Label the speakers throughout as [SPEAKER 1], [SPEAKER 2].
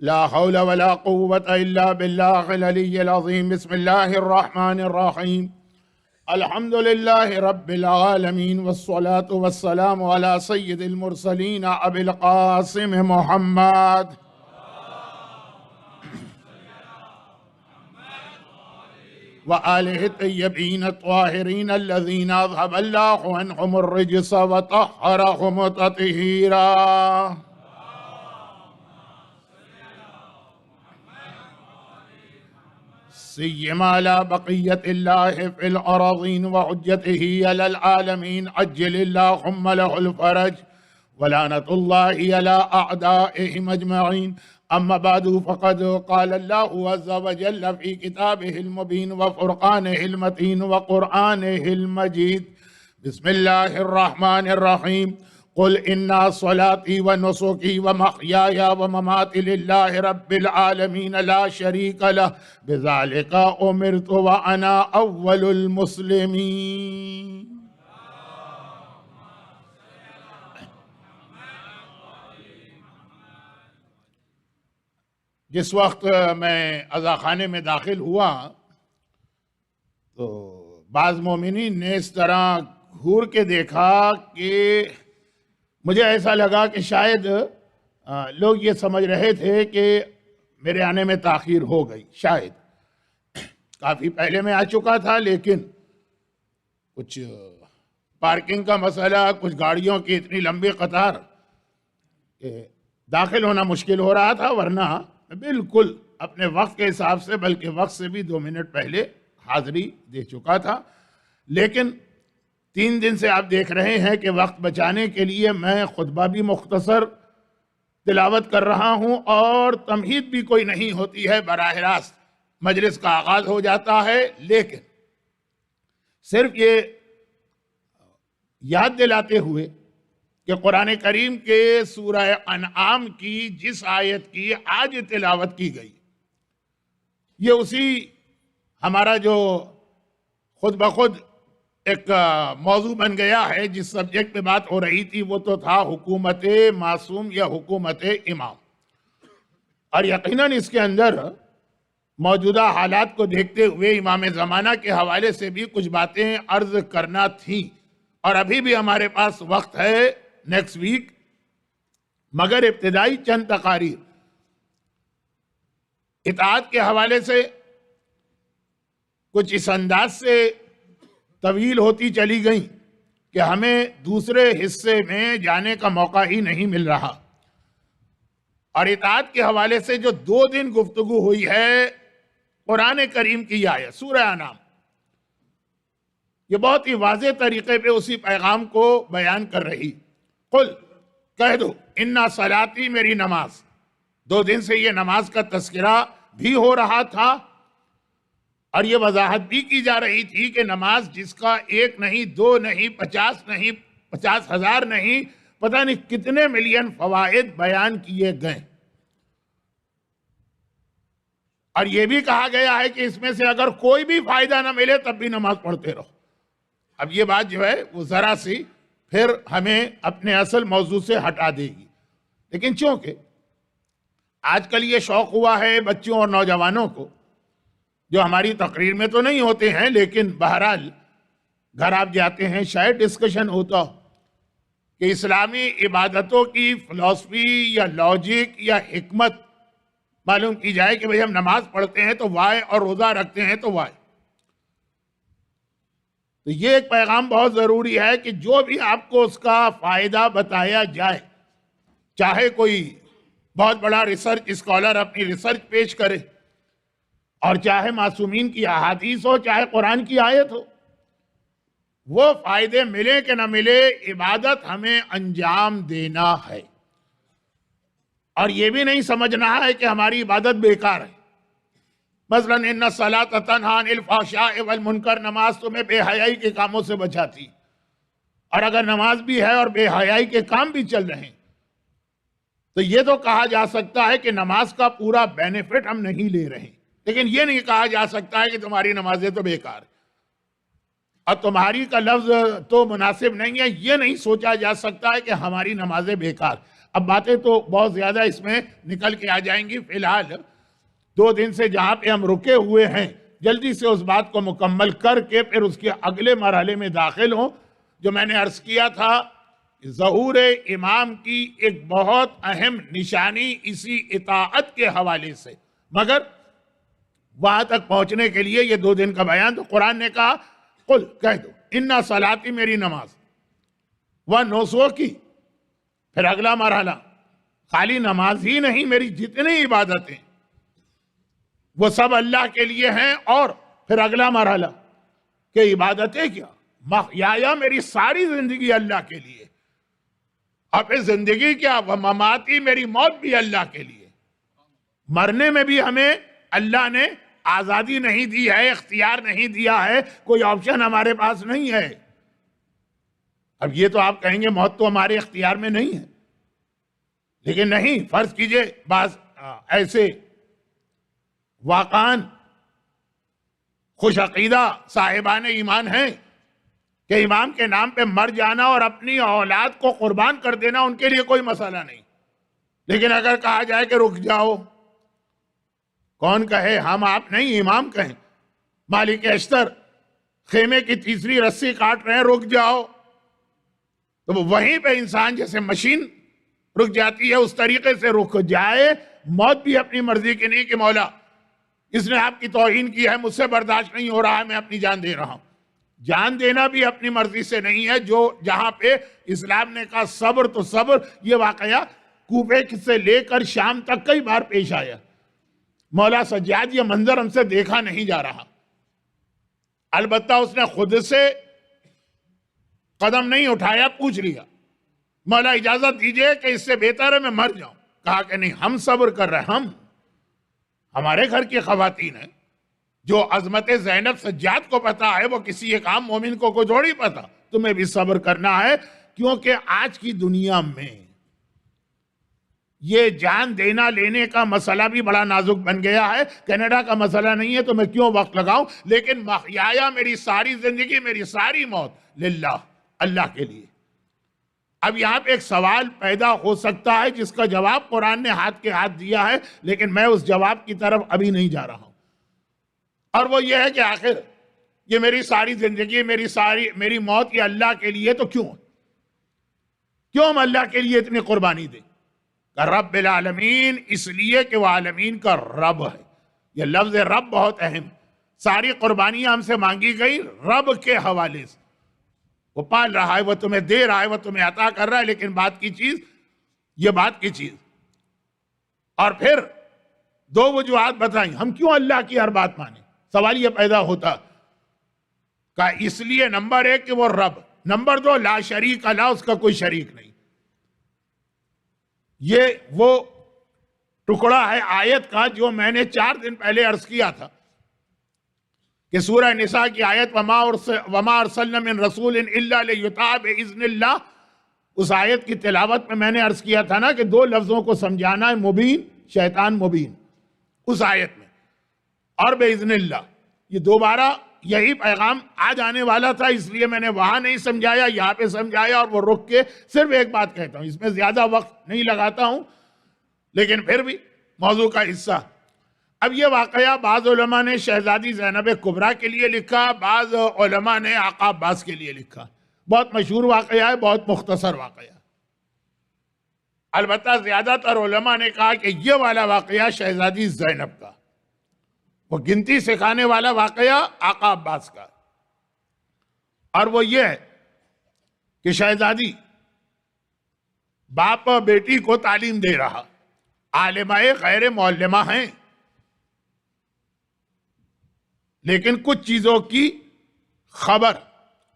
[SPEAKER 1] لا حول ولا قوة إلا بالله العلي العظيم. بسم الله الرحمن الرحيم. الحمد لله رب العالمين، والصلاة والسلام على سيد المرسلين أبي القاسم محمد وآله الطيبين الطاهرين الذين أذهب الله عنهم الرجس وطهرهم تطهيرا. سيما على بقية الله في الأراضين وحجته على العالمين، عجل اللهم له الفرج ولعنة الله على أعدائهم أجمعين. أما بعد، فقد قال الله عز وجل في كتابه المبين وفرقانه المتين وقرآنه المجيد: بسم الله الرحمن الرحيم. قل إن صلاتي ونسكي ومحياي ومماتي لله رب العالمين لا شريك له بذلك أمرت وأنا أول المسلمين. جس وقت میں عزاخانے میں داخل ہوا تو بعض مومنین نے اس طرح گھور کے دیکھا کہ مجھے ایسا لگا کہ شاید لوگ یہ سمجھ رہے تھے کہ میرے آنے میں تاخیر ہو گئی. شاید کافی پہلے میں آ چکا تھا، لیکن کچھ پارکنگ کا مسئلہ، کچھ گاڑیوں کی اتنی لمبی قطار کہ داخل ہونا مشکل ہو رہا تھا، ورنہ بالکل اپنے وقت کے حساب سے، بلکہ وقت سے بھی 2 منٹ پہلے حاضری دے چکا تھا. لیکن 3 دن سے آپ دیکھ رہے ہیں کہ وقت بچانے کے لیے میں خطبہ بھی مختصر تلاوت کر رہا ہوں اور تمہید بھی کوئی نہیں ہوتی ہے، براہ راست مجلس کا آغاز ہو جاتا ہے. لیکن صرف یہ یاد دلاتے ہوئے کہ قرآن کریم کے سورہ انعام کی جس آیت کی آج تلاوت کی گئی، یہ اسی ہمارا جو خود بخود ایک موضوع بن گیا ہے. جس سبجیکٹ پہ بات ہو رہی تھی وہ تو تھا حکومت معصوم یا حکومت امام، اور یقیناً اس کے اندر موجودہ حالات کو دیکھتے ہوئے امام زمانہ کے حوالے سے بھی کچھ باتیں عرض کرنا تھیں، اور ابھی بھی ہمارے پاس وقت ہے نیکسٹ ویک. مگر ابتدائی چند تقاریر اطاعت کے حوالے سے کچھ اس انداز سے طویل ہوتی چلی گئیں کہ ہمیں دوسرے حصے میں جانے کا موقع ہی نہیں مل رہا. اور اطاعت کے حوالے سے جو 2 دن گفتگو ہوئی ہے قرآن کریم کی آیت سورہ انعام، یہ بہت ہی واضح طریقے پہ اسی پیغام کو بیان کر رہی. قل، کہہ دو، انا صلاتی، میری نماز. 2 دن سے یہ نماز کا تذکرہ بھی ہو رہا تھا اور یہ وضاحت بھی کی جا رہی تھی کہ نماز جس کا 1 نہیں، 2 نہیں، 50 نہیں، 50,000 نہیں، پتہ نہیں کتنے ملین فوائد بیان کیے گئے. اور یہ بھی کہا گیا ہے کہ اس میں سے اگر کوئی بھی فائدہ نہ ملے تب بھی نماز پڑھتے رہو. اب یہ بات جو ہے وہ ذرا سی پھر ہمیں اپنے اصل موضوع سے ہٹا دے گی. لیکن چونکہ آج کل یہ شوق ہوا ہے بچوں اور نوجوانوں کو، جو ہماری تقریر میں تو نہیں ہوتے ہیں، لیکن بہرحال گھر آپ جاتے ہیں شاید ڈسکشن ہوتا ہو کہ اسلامی عبادتوں کی فلسفی یا لاجک یا حکمت معلوم کی جائے کہ بھئی ہم نماز پڑھتے ہیں تو وائے، اور روزہ رکھتے ہیں تو وائے. تو یہ ایک پیغام بہت ضروری ہے کہ جو بھی آپ کو اس کا فائدہ بتایا جائے، چاہے کوئی بہت بڑا ریسرچ اسکالر اپنی ریسرچ پیش کرے، اور چاہے معصومین کی احادیث ہو، چاہے قرآن کی آیت ہو، وہ فائدے ملے کہ نہ ملے، عبادت ہمیں انجام دینا ہے. اور یہ بھی نہیں سمجھنا ہے کہ ہماری عبادت بیکار ہے. مثلا ان الصلاۃ تنہی عن الفحشاء والمنکر، نماز تمہیں بے حیائی کے کاموں سے بچاتی. اور اگر نماز بھی ہے اور بے حیائی کے کام بھی چل رہے ہیں تو یہ تو کہا جا سکتا ہے کہ نماز کا پورا بینیفٹ ہم نہیں لے رہے ہیں. لیکن یہ نہیں کہا جا سکتا ہے کہ تمہاری نمازیں تو بیکار ہیں. اور تمہاری کا لفظ تو مناسب نہیں ہے، یہ نہیں سوچا جا سکتا ہے کہ ہماری نمازیں بیکار. اب باتیں تو بہت زیادہ اس میں نکل کے آ جائیں گی، فی الحال 2 دن سے جہاں پہ ہم رکے ہوئے ہیں جلدی سے اس بات کو مکمل کر کے پھر اس کے اگلے مرحلے میں داخل ہوں۔ جو میں نے عرض کیا تھا، ظہور امام کی ایک بہت اہم نشانی اسی اطاعت کے حوالے سے، مگر وہاں تک پہنچنے کے لیے یہ 2 دن کا بیان، تو قرآن نے کہا قل کہہ دو اِنَّ صلاتی، میری نماز، وَنُسُکی کی، پھر اگلا مرحلہ خالی نماز ہی نہیں، میری جتنی عبادتیں وہ سب اللہ کے لیے ہیں، اور پھر اگلا مرحلہ کہ عبادتیں کیا، محیایا، میری ساری زندگی اللہ کے لیے، اور پھر زندگی کیا، ومماتی، میری موت بھی اللہ کے لیے۔ مرنے میں بھی ہمیں اللہ نے آزادی نہیں دی ہے، اختیار نہیں دیا ہے، کوئی آپشن ہمارے پاس نہیں ہے۔ اب یہ تو آپ کہیں گے موت تو ہمارے اختیار میں نہیں ہے، لیکن نہیں، فرض کیجئے بعض ایسے واقعاً خوش عقیدہ صاحبان ایمان ہیں کہ امام کے نام پہ مر جانا اور اپنی اولاد کو قربان کر دینا ان کے لیے کوئی مسئلہ نہیں، لیکن اگر کہا جائے کہ رک جاؤ، کون کہے، ہم آپ نہیں، امام کہیں، مالک اشتر خیمے کی تیسری رسی کاٹ رہے ہیں، رک جاؤ، تو وہیں پہ انسان جیسے مشین رک جاتی ہے اس طریقے سے رک جائے۔ موت بھی اپنی مرضی کی نہیں کہ مولا اس نے آپ کی توہین کی ہے، مجھ سے برداشت نہیں ہو رہا ہے، میں اپنی جان دے رہا ہوں۔ جان دینا بھی اپنی مرضی سے نہیں ہے، جو جہاں پہ اسلام نے کہا صبر تو صبر، یہ واقعہ کوفے سے لے کر شام تک کئی بار پیش آیا۔ مولا سجاد یہ منظر ہم سے دیکھا نہیں جا رہا، البتہ اس نے خود سے قدم نہیں اٹھایا، پوچھ لیا مولا اجازت دیجئے کہ اس سے بہتر ہے میں مر جاؤں، کہا کہ نہیں، ہم صبر کر رہے ہیں، ہمارے گھر کی خواتین ہیں، جو عظمت زینب سجاد کو پتا ہے وہ کسی ایک عام مومن کو کوئی تھوڑی پتا، تمہیں بھی صبر کرنا ہے، کیونکہ آج کی دنیا میں یہ جان دینا لینے کا مسئلہ بھی بڑا نازک بن گیا ہے۔ کینیڈا کا مسئلہ نہیں ہے تو میں کیوں وقت لگاؤں، لیکن محیایا، میری ساری زندگی، میری ساری موت للہ، اللہ کے لیے۔ اب یہاں پہ ایک سوال پیدا ہو سکتا ہے جس کا جواب قرآن نے ہاتھ کے ہاتھ دیا ہے، لیکن میں اس جواب کی طرف ابھی نہیں جا رہا ہوں، اور وہ یہ ہے کہ آخر یہ میری ساری زندگی، میری موت یہ اللہ کے لیے، تو کیوں ہم اللہ کے لیے اتنی قربانی دیں؟ کہ رب العالمین، اس لیے کہ وہ عالمین کا رب ہے۔ یہ لفظ رب بہت اہم، ساری قربانیاں ہم سے مانگی گئی رب کے حوالے سے، وہ پال رہا ہے، وہ تمہیں دے رہا ہے، وہ تمہیں عطا کر رہا ہے، لیکن بات کی چیز یہ بات کی چیز، اور پھر 2 وجوہات بتائیں ہم کیوں اللہ کی ہر بات مانیں۔ سوال یہ پیدا ہوتا کہ اس لیے نمبر 1 کہ وہ رب، نمبر 2 لا شریک اللہ، اس کا کوئی شریک نہیں۔ یہ وہ ٹکڑا ہے آیت کا جو میں نے 4 دن پہلے عرض کیا تھا کہ سورہ نساء کی آیت وَمَا أَرْسَلْنَا مِن رَسُولٍ إِلَّا لِيُطَاعَ بِإِذْنِ اللَّهِ، اس آیت کی تلاوت میں نے عرض کیا تھا نا کہ 2 لفظوں کو سمجھانا ہے، مبین، شیطان مبین، اس آیت میں، اور بِإِذْنِ اللَّهِ، یہ دوبارہ یہی پیغام آج آنے والا تھا، اس لیے میں نے وہاں نہیں سمجھایا، یہاں پہ سمجھایا، اور وہ رک کے صرف ایک بات کہتا ہوں، اس میں زیادہ وقت نہیں لگاتا ہوں، لیکن پھر بھی موضوع کا حصہ۔ اب یہ واقعہ بعض علماء نے شہزادی زینب کبریٰ کے لیے لکھا، بعض علماء نے آقا عباس کے لیے لکھا، بہت مشہور واقعہ ہے، بہت مختصر واقعہ۔ البتہ زیادہ تر علماء نے کہا کہ یہ والا واقعہ شہزادی زینب کا، وہ گنتی سکھانے والا واقعہ آقا عباس کا، اور وہ یہ ہے کہ شہزادی باپ بیٹی کو تعلیم دے رہا، عالمہ غیر معلمہ ہیں، لیکن کچھ چیزوں کی خبر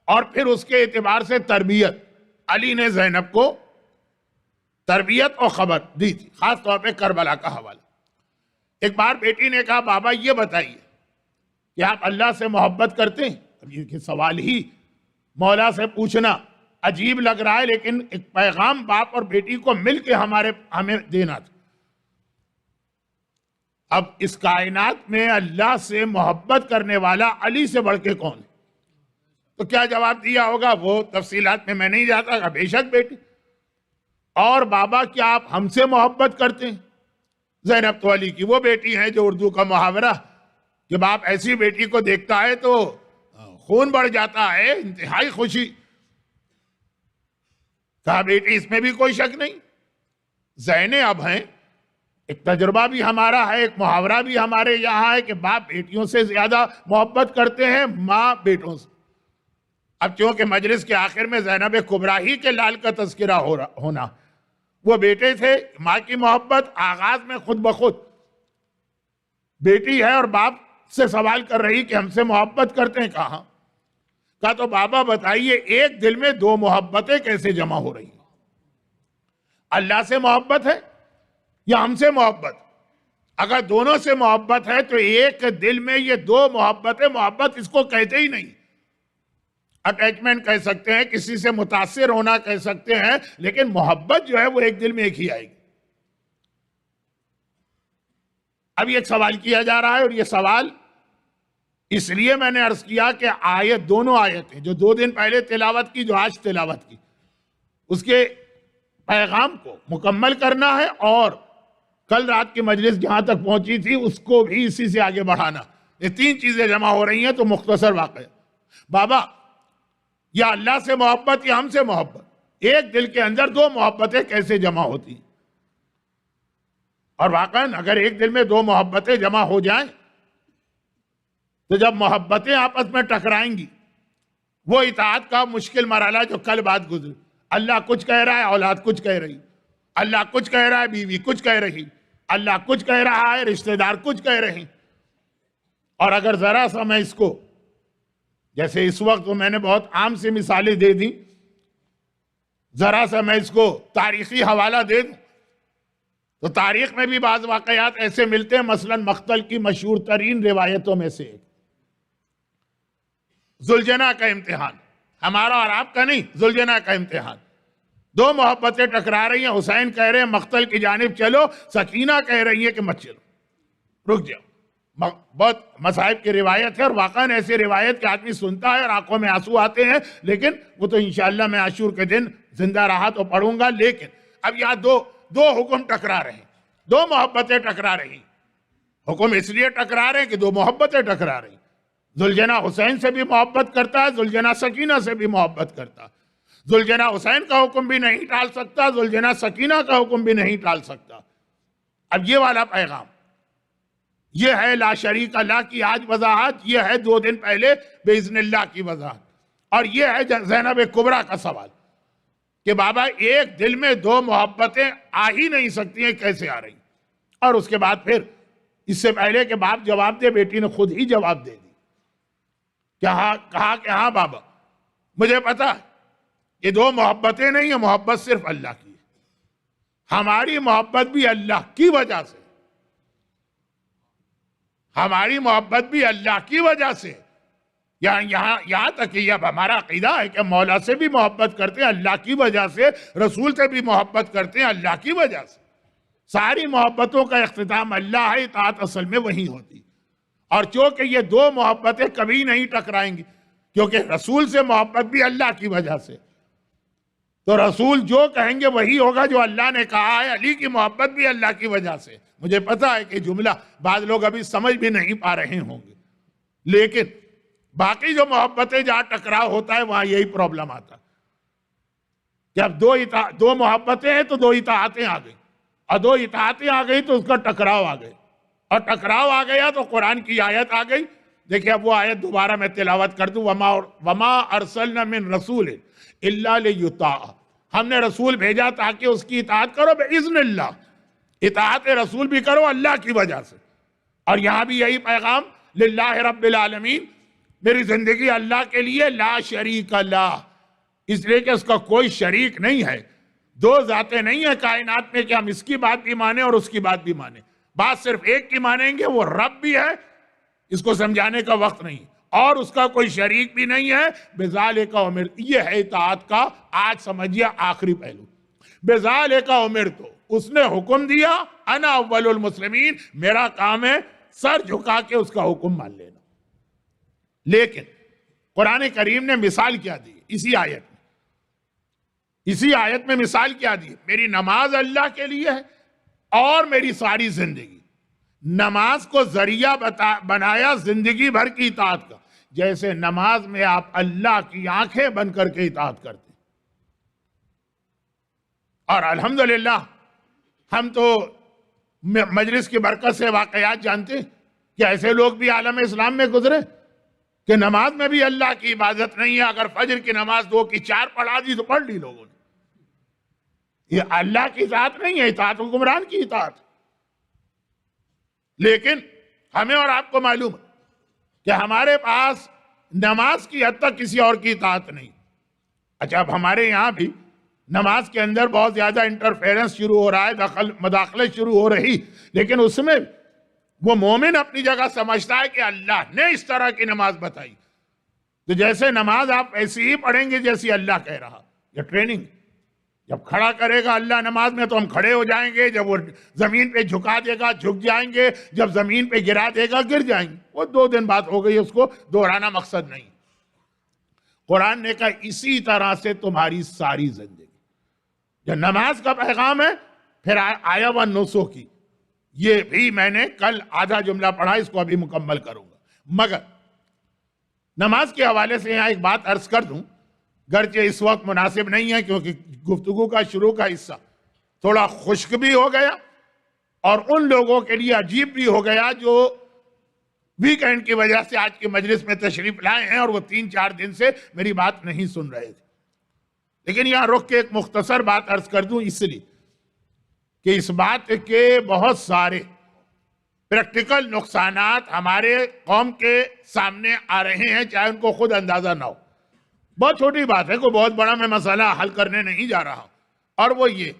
[SPEAKER 1] اور پھر اس کے اعتبار سے تربیت، علی نے زینب کو تربیت اور خبر دی تھی، خاص طور پہ کربلا کا حوالہ۔ ایک بار بیٹی نے کہا بابا یہ بتائیے کہ آپ اللہ سے محبت کرتے ہیں؟ اب یہ سوال ہی مولا سے پوچھنا عجیب لگ رہا ہے، لیکن ایک پیغام باپ اور بیٹی کو مل کے ہمیں دینا تھا۔ اب اس کائنات میں اللہ سے محبت کرنے والا علی سے بڑھ کے کون ہے؟ تو کیا جواب دیا ہوگا وہ تفصیلات میں نہیں جاتا گا، بے شک بیٹی، اور بابا کیا آپ ہم سے محبت کرتے ہیں؟ زینب تولی کی وہ بیٹی ہیں جو اردو کا محاورہ، جب آپ ایسی بیٹی کو دیکھتا ہے تو خون بڑھ جاتا ہے، انتہائی خوشی۔ کہا بیٹی اس میں بھی کوئی شک نہیں، زینب اب ہیں، ایک تجربہ بھی ہمارا ہے، ایک محاورہ بھی ہمارے یہاں ہے کہ باپ بیٹیوں سے زیادہ محبت کرتے ہیں ماں بیٹوں سے۔ اب چونکہ مجلس کے آخر میں زینب کبریٰ ہی کے لال کا تذکرہ ہونا، وہ بیٹے تھے، ماں کی محبت آغاز میں خود بخود بیٹی ہے اور باپ سے سوال کر رہی کہ ہم سے محبت کرتے ہیں کہاں؟ کہا تو بابا بتائیے ایک دل میں دو محبتیں کیسے جمع ہو رہی ہیں؟ اللہ سے محبت ہے یا ہم سے محبت؟ اگر دونوں سے محبت ہے تو ایک دل میں یہ دو محبتیں، محبت اس کو کہتے ہی نہیں، اٹیچمنٹ کہہ سکتے ہیں، کسی سے متاثر ہونا کہہ سکتے ہیں، لیکن محبت جو ہے وہ ایک دل میں ایک ہی آئے گی۔ اب ایک سوال کیا جا رہا ہے، اور یہ سوال اس لیے میں نے عرض کیا کہ دونوں آیتیں جو 2 دن پہلے تلاوت کی، جو آج تلاوت کی، اس کے پیغام کو مکمل کرنا ہے، اور کل رات کی مجلس جہاں تک پہنچی تھی اس کو بھی اسی سے آگے بڑھانا۔ یہ 3 چیزیں جمع ہو رہی ہیں تو مختصر واقعہ، بابا یا اللہ سے محبت یا ہم سے محبت، ایک دل کے اندر دو محبتیں کیسے جمع ہوتی ہیں؟ اور واقعاً اگر ایک دل میں دو محبتیں جمع ہو جائیں تو جب محبتیں آپس میں ٹکرائیں گی، وہ اطاعت کا مشکل مرحلہ جو کل بات گزری، اللہ کچھ کہہ رہا ہے، اولاد کچھ کہہ رہی، اللہ کچھ کہہ رہا ہے، بیوی کچھ کہہ رہی، اللہ کچھ کہہ رہا ہے، رشتہ دار کچھ کہہ رہے ہیں۔ اور اگر ذرا سا میں اس کو، جیسے اس وقت میں نے بہت عام سی مثالیں دے دی، ذرا سا میں اس کو تاریخی حوالہ دے دوں تو تاریخ میں بھی بعض واقعات ایسے ملتے ہیں، مثلا مقتل کی مشہور ترین روایتوں میں سے ایک ذوالجناح کا امتحان، ہمارا اور آپ کا نہیں، ذوالجناح کا امتحان۔ دو محبتیں ٹکرا رہی ہیں، حسین کہہ رہے ہیں مقتل کی جانب چلو، سکینہ کہہ رہی ہے کہ مت چلو، رک جاؤ۔ بہت مصائب کی روایت ہے، اور واقعاً ایسی روایت کہ آدمی سنتا ہے اور آنکھوں میں آنسو آتے ہیں، لیکن وہ تو انشاءاللہ میں عاشور کے دن زندہ رہا تو پڑھوں گا۔ لیکن اب یہاں دو حکم ٹکرا رہے ہیں، دو محبتیں ٹکرا رہی ہیں۔ حکم اس لیے ٹکرا رہے ہیں کہ دو محبتیں ٹکرا رہی ہیں۔ ذوالجناح حسین سے بھی محبت کرتا ہے، ذوالجناح سکینہ سے بھی محبت کرتا ہے۔ ذوالجناح حسین کا حکم بھی نہیں ٹال سکتا، ذوالجناح سکینہ کا حکم بھی نہیں ٹال سکتا۔ اب یہ والا پیغام، یہ ہے لا شریک اللہ کی آج وضاحت، یہ ہے 2 دن پہلے باذن اللہ کی وضاحت، اور یہ ہے زینب کبریٰ کا سوال کہ بابا ایک دل میں دو محبتیں آ ہی نہیں سکتی ہیں، کیسے آ رہی؟ اور اس کے بعد پھر اس سے پہلے کہ باپ جواب دے، بیٹی نے خود ہی جواب دے دی، کہا کہ ہاں بابا مجھے پتا ہے یہ دو محبتیں نہیں ہیں، محبت صرف اللہ کی ہے، ہماری محبت بھی اللہ کی وجہ سے، ہماری محبت بھی اللہ کی وجہ سے، یہاں تک کہ اب ہمارا عقیدہ ہے کہ مولا سے بھی محبت کرتے ہیں اللہ کی وجہ سے، رسول سے بھی محبت کرتے ہیں اللہ کی وجہ سے۔ ساری محبتوں کا اختتام اللہ ہے، اطاعت اصل میں وہی ہوتی، اور چونکہ یہ دو محبتیں کبھی نہیں ٹکرائیں گی، کیونکہ رسول سے محبت بھی اللہ کی وجہ سے، تو رسول جو کہیں گے وہی ہوگا جو اللہ نے کہا ہے، علی کی محبت بھی اللہ کی وجہ سے۔ مجھے پتا ہے کہ جملہ بعض لوگ ابھی سمجھ بھی نہیں پا رہے ہوں گے، لیکن باقی جو محبتیں جہاں ٹکراؤ ہوتا ہے وہاں یہی پرابلم آتا ہے کہ اب دو محبتیں ہیں تو دو اطاعتیں آ گئی، اور دو اطاعتیں آ گئی تو اس کا ٹکراؤ آ گئے، اور ٹکراؤ آ گیا تو قرآن کی آیت آ گئی۔ دیکھیں اب وہ آیت دوبارہ میں تلاوت کر دوں، وما ارسلنا من رسول الا لیطاع، ہم نے رسول بھیجا تاکہ اس کی اطاعت کرو باذن اللہ، اطاعت رسول بھی کرو اللہ کی وجہ سے۔ اور یہاں بھی یہی پیغام، للہ رب العالمین، میری زندگی اللہ کے لیے، لا شریک اللہ، اس لیے کہ اس کا کوئی شریک نہیں ہے، دو ذاتیں نہیں ہیں کائنات میں کہ ہم اس کی بات بھی مانیں اور اس کی بات بھی مانیں، بات صرف ایک کی مانیں گے، وہ رب بھی ہے، اس کو سمجھانے کا وقت نہیں، اور اس کا کوئی شریک بھی نہیں ہے۔ بذالک امرت، یہ ہے اطاعت کا آج سمجھیے آخری پہلو، بذالک امرت، اس نے حکم دیا، انا اول المسلمین، میرا کام ہے سر جھکا کے اس کا حکم مان لینا۔ لیکن قرآن کریم نے مثال کیا دی اسی آیت میں، اسی آیت میں مثال کیا دی؟ میری نماز اللہ کے لیے ہے اور میری ساری زندگی. نماز کو ذریعہ بنایا زندگی بھر کی اطاعت کا. جیسے نماز میں آپ اللہ کی آنکھیں بن کر کے اطاعت کرتے ہیں. اور الحمدللہ ہم تو مجلس کی برکت سے واقعات جانتے ہیں کہ ایسے لوگ بھی عالم اسلام میں گزرے کہ نماز میں بھی اللہ کی عبادت نہیں ہے. اگر فجر کی نماز 2 کی 4 پڑھا دی تو پڑھ لی لوگوں نے. یہ اللہ کی اطاعت نہیں ہے، اطاعت حکمران کی اطاعت. لیکن ہمیں اور آپ کو معلوم ہے کہ ہمارے پاس نماز کی حد تک کسی اور کی اطاعت نہیں. اچھا، اب ہمارے یہاں بھی نماز کے اندر بہت زیادہ انٹرفیرنس شروع ہو رہا ہے، مداخلت شروع ہو رہی، لیکن اس میں وہ مومن اپنی جگہ سمجھتا ہے کہ اللہ نے اس طرح کی نماز بتائی تو جیسے نماز آپ ایسی ہی پڑھیں گے جیسی اللہ کہہ رہا. یہ ٹریننگ. جب کھڑا کرے گا اللہ نماز میں تو ہم کھڑے ہو جائیں گے، جب وہ زمین پہ جھکا دے گا جھک جائیں گے، جب زمین پہ گرا دے گا گر جائیں گے. وہ 2 دن بات ہو گئی، اس کو دہرانا مقصد نہیں. قرآن نے کہا اسی طرح سے تمہاری ساری زندگی. جو نماز کا پیغام ہے، پھر آیا و نسو کی، یہ بھی میں نے کل آدھا جملہ پڑھا، اس کو ابھی مکمل کروں گا. مگر نماز کے حوالے سے یہاں ایک بات عرض کر دوں، گرچہ اس وقت مناسب نہیں ہے کیونکہ گفتگو کا شروع کا حصہ تھوڑا خشک بھی ہو گیا اور ان لوگوں کے لیے عجیب بھی ہو گیا جو ویکینڈ کی وجہ سے آج کی مجلس میں تشریف لائے ہیں اور وہ 3-4 دن سے میری بات نہیں سن رہے تھے. لیکن یہاں رک کے ایک مختصر بات عرض کر دوں، اس لیے کہ اس بات کے بہت سارے پریکٹیکل نقصانات ہمارے قوم کے سامنے آ رہے ہیں، چاہے ان کو خود اندازہ نہ ہو. بہت چھوٹی بات ہے، کوئی بہت بڑا میں مسئلہ حل کرنے نہیں جا رہا. اور وہ یہ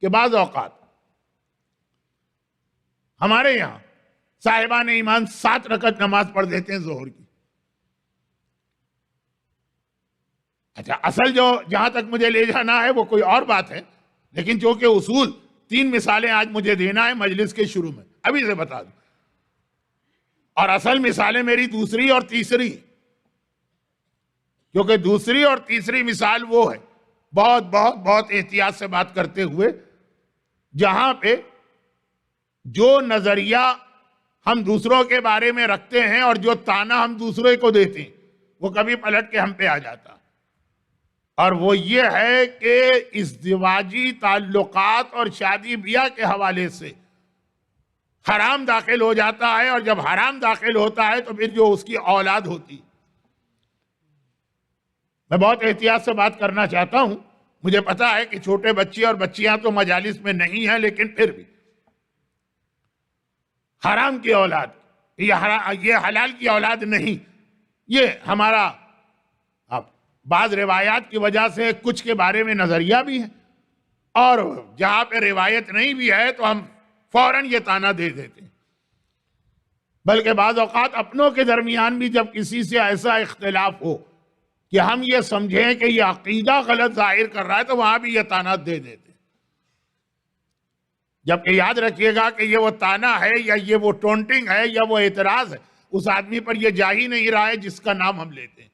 [SPEAKER 1] کہ بعض اوقات ہمارے یہاں صاحبان ایمان 7 رکعت نماز پڑھ دیتے ہیں ظہر کی. اچھا، اصل جو جہاں تک مجھے لے جانا ہے وہ کوئی اور بات ہے، لیکن چونکہ اصول 3 مثالیں آج مجھے دینا ہے مجلس کے شروع میں، ابھی سے بتا دوں. اور اصل مثالیں میری دوسری اور تیسری، کیونکہ دوسری اور تیسری مثال وہ ہے، بہت بہت بہت احتیاط سے بات کرتے ہوئے، جہاں پہ جو نظریہ ہم دوسروں کے بارے میں رکھتے ہیں اور جو تانا ہم دوسرے کو دیتے ہیں وہ کبھی پلٹ کے ہم پہ آ جاتا. اور وہ یہ ہے کہ ازدواجی تعلقات اور شادی بیاہ کے حوالے سے حرام داخل ہو جاتا ہے، اور جب حرام داخل ہوتا ہے تو پھر جو اس کی اولاد ہوتی. میں بہت احتیاط سے بات کرنا چاہتا ہوں. مجھے پتا ہے کہ چھوٹے بچے اور بچیاں تو مجالس میں نہیں ہیں، لیکن پھر بھی حرام کی اولاد، یہ حلال کی اولاد نہیں. یہ ہمارا بعض روایات کی وجہ سے کچھ کے بارے میں نظریہ بھی ہے، اور جہاں پہ روایت نہیں بھی ہے تو ہم فوراً یہ تانا دے دیتے ہیں. بلکہ بعض اوقات اپنوں کے درمیان بھی جب کسی سے ایسا اختلاف ہو کہ ہم یہ سمجھیں کہ یہ عقیدہ غلط ظاہر کر رہا ہے تو وہاں بھی یہ تانا دے دیتے ہیں. جبکہ یاد رکھیے گا کہ یہ وہ تانا ہے یا یہ وہ ٹونٹنگ ہے یا وہ اعتراض ہے، اس آدمی پر یہ جا ہی نہیں رہا ہے جس کا نام ہم لیتے ہیں.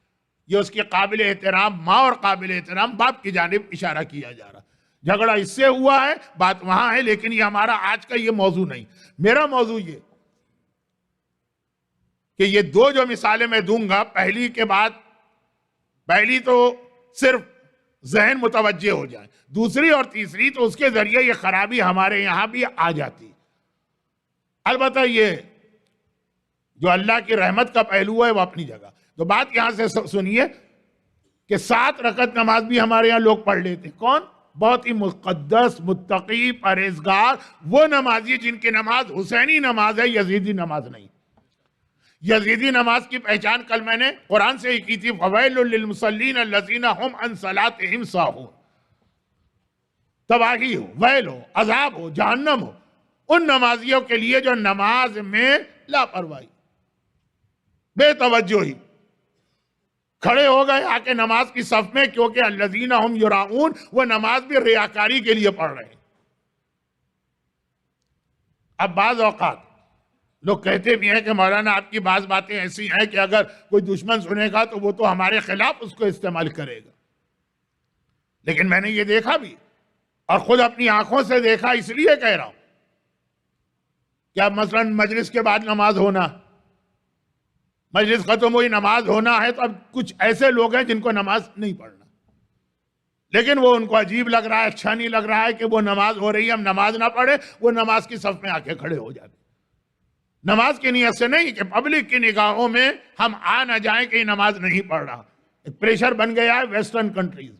[SPEAKER 1] یہ اس کے قابل احترام ماں اور قابل احترام باپ کی جانب اشارہ کیا جا رہا. جھگڑا اس سے ہوا ہے، بات وہاں ہے، لیکن یہ ہمارا آج کا یہ موضوع نہیں. میرا موضوع یہ کہ یہ 2 جو مثالیں میں دوں گا، پہلی تو صرف ذہن متوجہ ہو جائے، دوسری اور تیسری تو اس کے ذریعے یہ خرابی ہمارے یہاں بھی آ جاتی. البتہ یہ جو اللہ کی رحمت کا پہلو ہے وہ اپنی جگہ. تو بات یہاں سے سنیے کہ 7 رکعت نماز بھی ہمارے یہاں لوگ پڑھ لیتے ہیں. کون؟ بہت ہی مقدس، متقی، پرہیزگار، وہ نمازی جن کی نماز حسینی نماز ہے، یزیدی نماز نہیں. یزیدی نماز کی پہچان کل میں نے قرآن سے ہی کی تھی، فَوَيْلٌ لِّلْمُصَلِّينَ الَّذِينَ هُمْ عَنْ صَلَاتِهِمْ سَاهُونَ. تباہی ہو، ویل ہو، عذاب ہو، جہنم ہو ان نمازیوں کے لیے جو نماز میں لاپرواہی، بے توجہی، کھڑے ہو گئے آ کے نماز کی صف میں، کیونکہ الذین ہم یراؤون، وہ نماز بھی ریاکاری کے لیے پڑھ رہے ہیں. اب بعض اوقات لوگ کہتے بھی ہیں کہ مولانا آپ کی بعض باتیں ایسی ہیں کہ اگر کوئی دشمن سنے گا تو وہ تو ہمارے خلاف اس کو استعمال کرے گا. لیکن میں نے یہ دیکھا بھی اور خود اپنی آنکھوں سے دیکھا، اس لیے کہہ رہا ہوں کہ اب مثلا مجلس کے بعد نماز ہونا، مجلس ختم ہوئی نماز ہونا ہے، تو اب کچھ ایسے لوگ ہیں جن کو نماز نہیں پڑھنا، لیکن وہ ان کو عجیب لگ رہا ہے، اچھا نہیں لگ رہا ہے کہ وہ نماز ہو رہی ہے ہم نماز نہ پڑھے، وہ نماز کی صف میں آ کے کھڑے ہو جاتے، نماز کی نیت سے نہیں کہ پبلک کی نگاہوں میں ہم آ نہ جائیں کہ یہ نماز نہیں پڑھ رہا۔ ایک پریشر بن گیا ہے ویسٹرن کنٹریز،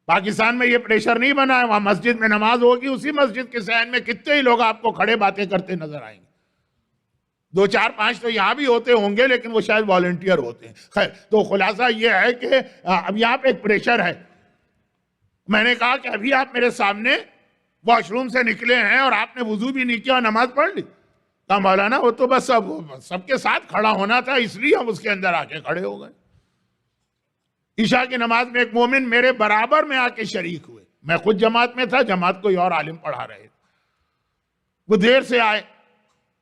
[SPEAKER 1] پاکستان میں یہ پریشر نہیں بنا ہے، وہاں مسجد میں نماز ہوگی، اسی مسجد کے صحن میں کتنے ہی لوگ آپ کو کھڑے باتیں کرتے نظر آئیں گے، 2 4 5 تو یہاں بھی ہوتے ہوں گے لیکن وہ شاید والنٹیئر ہوتے ہیں۔ خیر، تو خلاصہ یہ ہے کہ اب یہاں پہ ایک پریشر ہے۔ میں نے کہا کہ ابھی آپ میرے سامنے واش روم سے نکلے ہیں اور آپ نے وضو بھی نہیں کیا اور نماز پڑھ لی؟ کہا مولانا وہ تو بس سب کے ساتھ کھڑا ہونا تھا، اس لیے ہم اس کے اندر آ کے کھڑے ہو گئے۔ عشاء کی نماز میں ایک مومن میرے برابر میں آ کے شریک ہوئے، میں خود جماعت میں تھا، جماعت کوئی اور عالم پڑھا رہے تھے، وہ دیر سے آئے،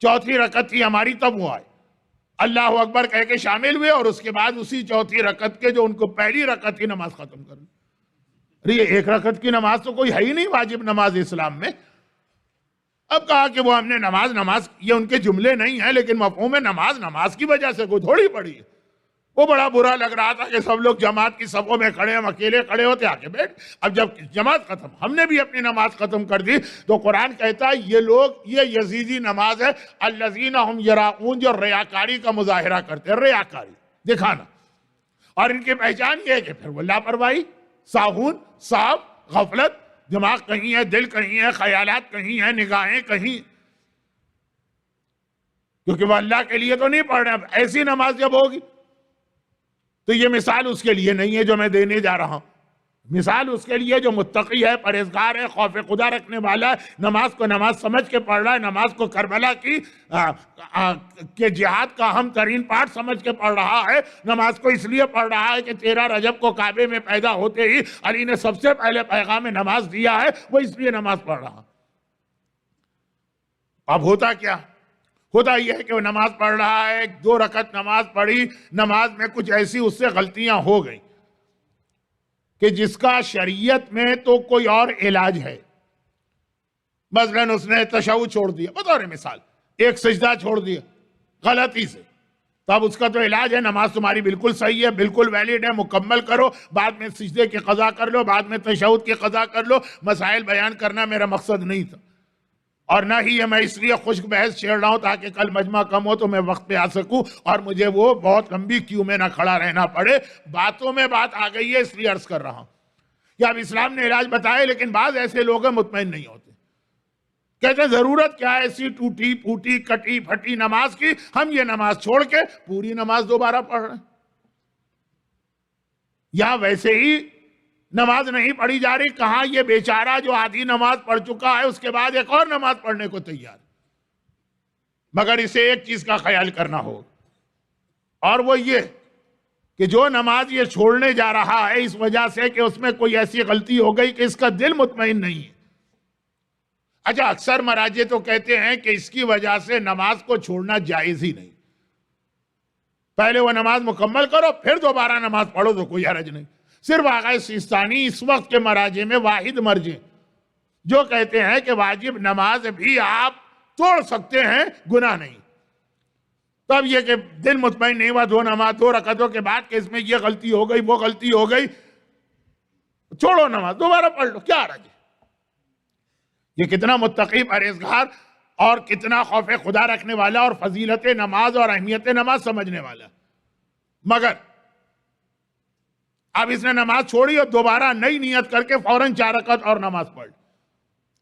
[SPEAKER 1] چوتھی رکعت تھی ہماری تب وہ آئے، اللہ اکبر کہہ کے شامل ہوئے اور اس کے بعد اسی چوتھی رکعت کے جو ان کو پہلی رکعت کی نماز ختم کر لی۔ یہ ایک رکعت کی نماز تو کوئی ہے ہی نہیں واجب نماز اسلام میں۔ اب کہا کہ وہ ہم نے نماز یہ ان کے جملے نہیں ہیں، لیکن مفہوم نماز کی وجہ سے کوئی تھوڑی پڑی ہے۔ وہ بڑا برا لگ رہا تھا کہ سب لوگ جماعت کی صفوں میں کھڑے، ہم اکیلے کھڑے ہوتے آ کے بیٹھ۔ اب جب جماعت ختم، ہم نے بھی اپنی نماز ختم کر دی، تو قرآن کہتا ہے یہ لوگ، یہ یزیدی نماز ہے، الذین ہم یراؤون، جو ریاکاری کا مظاہرہ کرتے ہیں، ریاکاری دکھانا، اور ان کی پہچان یہ ہے کہ پھر وہ لاپرواہی، ساہون، صاف، غفلت، دماغ کہیں ہے، دل کہیں ہے، خیالات کہیں ہیں، نگاہیں کہیں، کیونکہ وہ اللہ کے لیے تو نہیں پڑھ رہے۔ اب ایسی نماز جب ہوگی تو یہ مثال اس کے لیے نہیں ہے جو میں دینے جا رہا ہوں، مثال اس کے لیے جو متقی ہے، پرہیزگار ہے، خوف خدا رکھنے والا ہے، نماز کو نماز سمجھ کے پڑھ رہا ہے، نماز کو کربلا کے جہاد کا اہم ترین پارٹ سمجھ کے پڑھ رہا ہے، نماز کو اس لیے پڑھ رہا ہے کہ 13 رجب کو کعبے میں پیدا ہوتے ہی علی نے سب سے پہلے پیغام نماز دیا ہے، وہ اس لیے نماز پڑھ رہا۔ اب ہوتا کیا؟ ہوتا یہ ہے کہ وہ نماز پڑھ رہا ہے، 2 رکعت نماز پڑھی، نماز میں کچھ ایسی اس سے غلطیاں ہو گئیں کہ جس کا شریعت میں تو کوئی اور علاج ہے۔ مثلاً اس نے تشہد چھوڑ دیا، بطور مثال، ایک سجدہ چھوڑ دیا غلطی سے، تو اب اس کا تو علاج ہے، نماز تمہاری بالکل صحیح ہے، بالکل ویلڈ ہے، مکمل کرو، بعد میں سجدے کی قضا کر لو، بعد میں تشہد کی قضا کر لو۔ مسائل بیان کرنا میرا مقصد نہیں تھا، اور نہ ہی یہ میں اس لیے خشک بحث چھیڑ رہا ہوں تاکہ کل مجمع کم ہو تو میں وقت پہ آ سکوں اور مجھے وہ بہت لمبی کیو میں نہ کھڑا رہنا پڑے۔ باتوں میں بات آ گئی ہے اس لیے عرض کر رہا ہوں کہ اب اسلام نے علاج بتائے، لیکن بعض ایسے لوگ مطمئن نہیں ہوتے، کہتے ہیں ضرورت کیا ہے ایسی ٹوٹی پھوٹی کٹی پھٹی نماز کی، ہم یہ نماز چھوڑ کے پوری نماز دوبارہ پڑھ رہے ہیں، یا ویسے ہی نماز نہیں پڑھی جا رہی، کہاں یہ بیچارہ جو آدھی نماز پڑھ چکا ہے اس کے بعد ایک اور نماز پڑھنے کو تیار، مگر اسے ایک چیز کا خیال کرنا ہو، اور وہ یہ کہ جو نماز یہ چھوڑنے جا رہا ہے اس وجہ سے کہ اس میں کوئی ایسی غلطی ہو گئی کہ اس کا دل مطمئن نہیں ہے۔ اچھا، اکثر مراجع تو کہتے ہیں کہ اس کی وجہ سے نماز کو چھوڑنا جائز ہی نہیں، پہلے وہ نماز مکمل کرو پھر دوبارہ نماز پڑھو تو کوئی حرج نہیں۔ صرف آغا سیستانی اس وقت کے مراجع میں واحد مرجع جو کہتے ہیں کہ واجب نماز بھی آپ توڑ سکتے ہیں، گناہ نہیں۔ تب یہ کہ دل مطمئن نہیں ہوا 2 رکعتوں کے بعد کہ اس میں یہ غلطی ہو گئی وہ غلطی ہو گئی، چھوڑو نماز دوبارہ پڑھ لو، کیا حرج ہے؟ یہ کتنا متقی پرہیزگار اور کتنا خوف خدا رکھنے والا اور فضیلت نماز اور اہمیت نماز سمجھنے والا، مگر اب اس نے نماز چھوڑی اور دوبارہ نئی نیت کر کے فوراً 4 رکعت اور نماز پڑھ،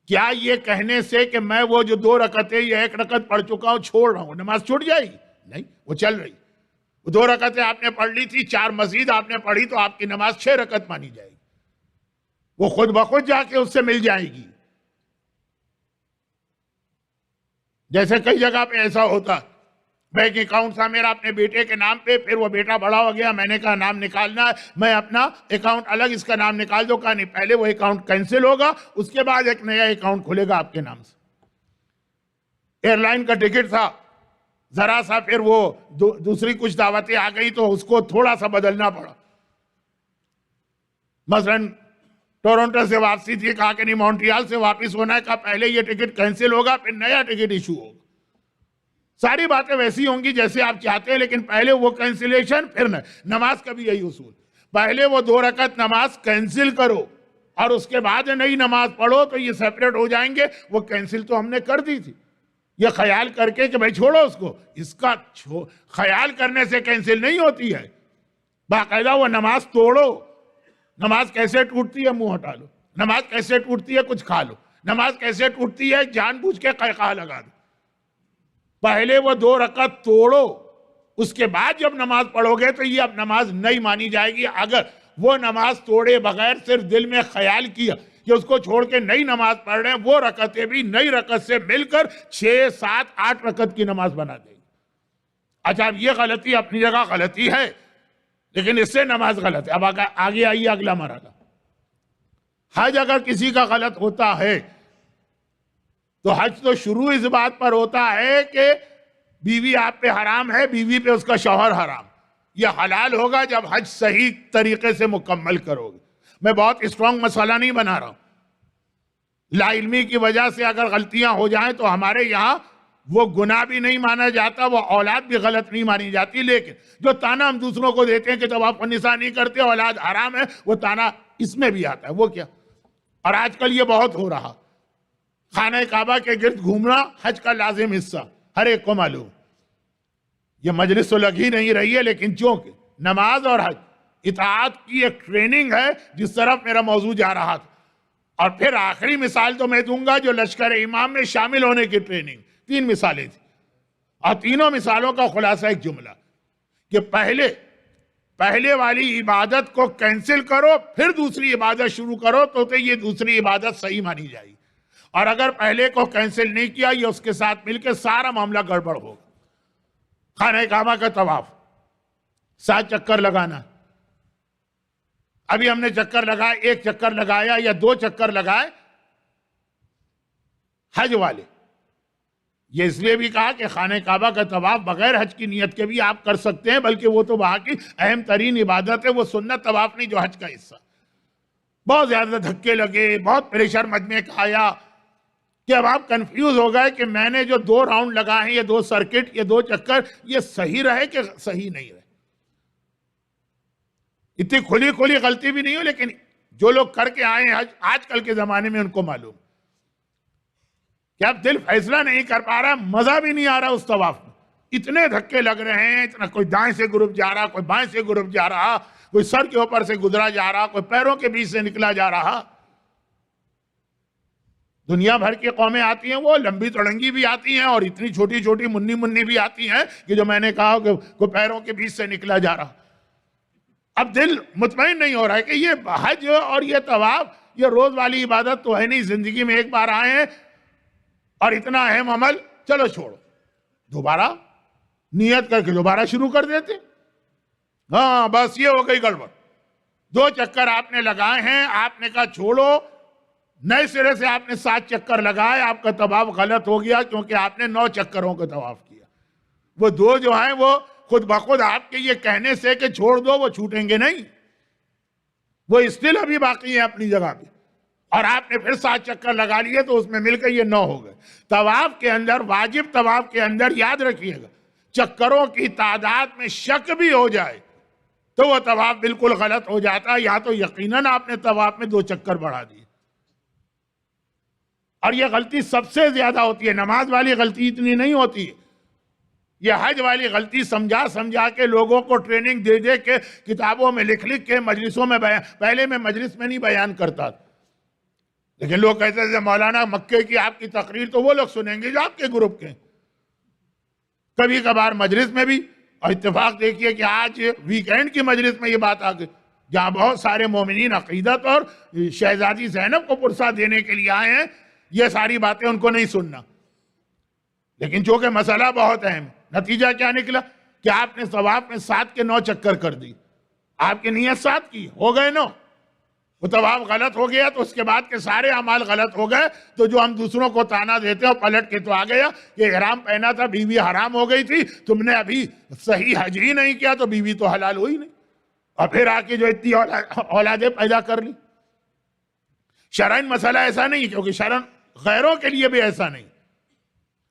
[SPEAKER 1] کیا یہ کہنے سے کہ میں وہ جو 2 رکعتیں یا 1 رکعت پڑھ چکا ہوں چھوڑ رہا ہوں نماز چھوٹ جائے گی؟ نہیں، وہ چل رہی۔ وہ 2 رکعتیں آپ نے پڑھ لی تھی، 4 مزید آپ نے پڑھی تو آپ کی نماز 6 رکعت مانی جائے گی، وہ خود بخود جا کے اس سے مل جائے گی۔ جیسے کئی جگہ پہ ایسا ہوتا، بینک اکاؤنٹ تھا میرا اپنے بیٹے کے نام پہ، پھر وہ بیٹا بڑا ہو گیا، میں نے کہا نام نکالنا ہے، میں اپنا اکاؤنٹ الگ اس کا نام نکال دو، کہا نہیں، پہلے وہ اکاؤنٹ کینسل ہوگا اس کے بعد ایک نیا اکاؤنٹ کھلے گا آپ کے نام سے۔ ایئر لائن کا ٹکٹ تھا، ذرا سا پھر وہ دوسری کچھ دعوتیں آ گئی تو اس کو تھوڑا سا بدلنا پڑا، مثلاً ٹورنٹو سے واپسی تھی، کہا کہ نہیں مونٹریال سے واپس ہونا ہے، کہا پہلے یہ ٹکٹ کینسل ہوگا پھر نیا ٹکٹ ایشو ہوگا. ساری باتیں ویسی ہوں گی جیسے آپ چاہتے ہیں، لیکن پہلے وہ کینسلیشن پھر نماز کا بھی یہی اصول، پہلے وہ 2 رکعت نماز کینسل کرو اور اس کے بعد نئی نماز پڑھو تو یہ سیپریٹ ہو جائیں گے. وہ کینسل تو ہم نے کر دی تھی، یہ خیال کر کے کہ بھائی چھوڑو اس کو، اس کا خیال کرنے سے کینسل نہیں ہوتی ہے. باقاعدہ وہ نماز توڑو. نماز کیسے ٹوٹتی ہے؟ منہ ہٹا لو. نماز کیسے ٹوٹتی ہے؟ کچھ کھا لو. نماز کیسے ٹوٹتی ہے؟ جان بوجھ کے قہقہ لگا دو. پہلے وہ 2 رکعت توڑو، اس کے بعد جب نماز پڑھو گے تو یہ اب نماز نہیں مانی جائے گی. اگر وہ نماز توڑے بغیر صرف دل میں خیال کیا کہ اس کو چھوڑ کے نئی نماز پڑھ رہے ہیں، وہ رکعتیں بھی نئی رکعت سے مل کر 6، 7، 8 رکعت کی نماز بنا دیں گے. اچھا اب یہ غلطی اپنی جگہ غلطی ہے، لیکن اس سے نماز غلط ہے. اب آگے آئیے اگلا مرحلہ. حج اگر کسی کا غلط ہوتا ہے تو حج تو شروع اس بات پر ہوتا ہے کہ بیوی آپ پہ حرام ہے، بیوی پہ اس کا شوہر حرام. یہ حلال ہوگا جب حج صحیح طریقے سے مکمل کرو گے. میں بہت اسٹرانگ مسئلہ نہیں بنا رہا ہوں. لا علمی کی وجہ سے اگر غلطیاں ہو جائیں تو ہمارے یہاں وہ گناہ بھی نہیں مانا جاتا، وہ اولاد بھی غلط نہیں مانی جاتی. لیکن جو تانا ہم دوسروں کو دیتے ہیں کہ جب آپ نساء نہیں کرتے اولاد حرام ہے، وہ تانا اس میں بھی آتا ہے. وہ کیا؟ اور آج کل یہ بہت ہو رہا. خانہ کعبہ کے گرد گھومنا حج کا لازم حصہ، ہر ایک کو معلوم. یہ مجلس تو لگ ہی نہیں رہی ہے، لیکن چونکہ نماز اور حج اطاعت کی ایک ٹریننگ ہے جس طرف میرا موضوع جا رہا تھا. اور پھر آخری مثال تو میں دوں گا جو لشکر امام میں شامل ہونے کی ٹریننگ. 3 مثالیں تھیں اور تینوں مثالوں کا خلاصہ ایک جملہ کہ پہلے والی عبادت کو کینسل کرو پھر دوسری عبادت شروع کرو تو یہ دوسری عبادت صحیح مانی جائے گی. اور اگر پہلے کو کینسل نہیں کیا یہ اس کے ساتھ مل کے سارا معاملہ گڑبڑ ہوگا. خانہ کعبہ کا طواف 7 چکر لگانا. ابھی ہم نے چکر لگائے، 1 چکر لگایا یا 2 چکر لگائے. حج والے یہ اس لیے بھی کہا کہ خانہ کعبہ کا طواف بغیر حج کی نیت کے بھی آپ کر سکتے ہیں، بلکہ وہ تو وہاں کی اہم ترین عبادت ہے، وہ سنت طواف نہیں جو حج کا حصہ. بہت زیادہ دھکے لگے، بہت پریشر مجھ میں آیا کہ اب آپ کنفیوز ہو گئے کہ میں نے جو 2 راؤنڈ لگائے ہیں، یہ 2 سرکٹ، یہ 2 چکر، یہ صحیح رہے کہ صحیح نہیں رہے. اتنی کھلی غلطی بھی نہیں ہو، لیکن جو لوگ کر کے آئے ہیں آج کل کے زمانے میں ان کو معلوم کہ اب دل فیصلہ نہیں کر پا رہا، مزہ بھی نہیں آ رہا اس طواف میں. اتنے دھکے لگ رہے ہیں، اتنا کوئی دائیں سے گروپ جا رہا، کوئی بائیں سے گروپ جا رہا، کوئی سر کے اوپر سے گزرا جا رہا، کوئی پیروں کے بیچ سے نکلا جا رہا. دنیا بھر کی قومیں آتی ہیں، وہ لمبی تڑنگی بھی آتی ہیں اور اتنی چھوٹی چھوٹی منی بھی آتی ہیں کہ جو میں نے کہا کہ کوئی پیروں کے بیچ سے نکلا جا رہا. اب دل مطمئن نہیں ہو رہا ہے کہ یہ حج اور یہ طواف یہ روز والی عبادت تو ہے نہیں، زندگی میں ایک بار آئے ہیں اور اتنا اہم عمل چلو چھوڑو، دوبارہ نیت کر کے دوبارہ شروع کر دیتے. ہاں بس یہ ہو گئی گڑبڑ. 2 چکر آپ نے لگائے ہیں، آپ نے کہا چھوڑو، نئے سرے سے آپ نے 7 چکر لگائے، آپ کا طواف غلط ہو گیا کیونکہ آپ نے 9 چکروں کا طواف کیا. وہ 2 جو ہیں وہ خود بخود آپ کے یہ کہنے سے کہ چھوڑ دو وہ چھوٹیں گے نہیں، وہ اسٹل ابھی باقی ہیں اپنی جگہ پہ. اور آپ نے پھر 7 چکر لگا لیے تو اس میں مل کر یہ 9 ہو گئے. طواف کے اندر، واجب طواف کے اندر یاد رکھیے گا، چکروں کی تعداد میں شک بھی ہو جائے تو وہ طواف بالکل غلط ہو جاتا ہے، یا تو یقیناً آپ نے طواف میں 2 چکر بڑھا دیے. اور یہ غلطی سب سے زیادہ ہوتی ہے، نماز والی غلطی اتنی نہیں ہوتی ہے. یہ حج والی غلطی سمجھا کے لوگوں کو ٹریننگ دے کے کتابوں میں لکھ کے مجلسوں میں پہلے میں مجلس میں نہیں بیان کرتا، لیکن لوگ کہتے ہیں مولانا مکے کی آپ کی تقریر تو وہ لوگ سنیں گے جو آپ کے گروپ کے. کبھی کبھار مجلس میں بھی، اور اتفاق دیکھیے کہ آج ویکینڈ کی مجلس میں یہ بات آ گئی جہاں بہت سارے مومنین عقیدت اور شہزادی زینب کو پرسہ دینے کے لیے آئے ہیں، یہ ساری باتیں ان کو نہیں سننا. لیکن چونکہ مسئلہ بہت اہم ہے، نتیجہ کیا نکلا کہ آپ نے طواف میں 7 کے 9 چکر کر دی. آپ کی نیت 7 کی، ہو گئے 9. وہ طواف غلط ہو گیا تو اس کے بعد کے سارے اعمال غلط ہو گئے. تو جو ہم دوسروں کو تانا دیتے ہیں پلٹ کے تو آ گیا کہ احرام پہنا تھا، بیوی حرام ہو گئی تھی، تم نے ابھی صحیح حج ہی نہیں کیا تو بیوی تو حلال ہوئی نہیں. اور پھر آ کے جو اتنی اولادیں پیدا کر لی. شرعاً مسئلہ ایسا نہیں، کیونکہ شرعاً غیروں کے لیے بھی ایسا نہیں.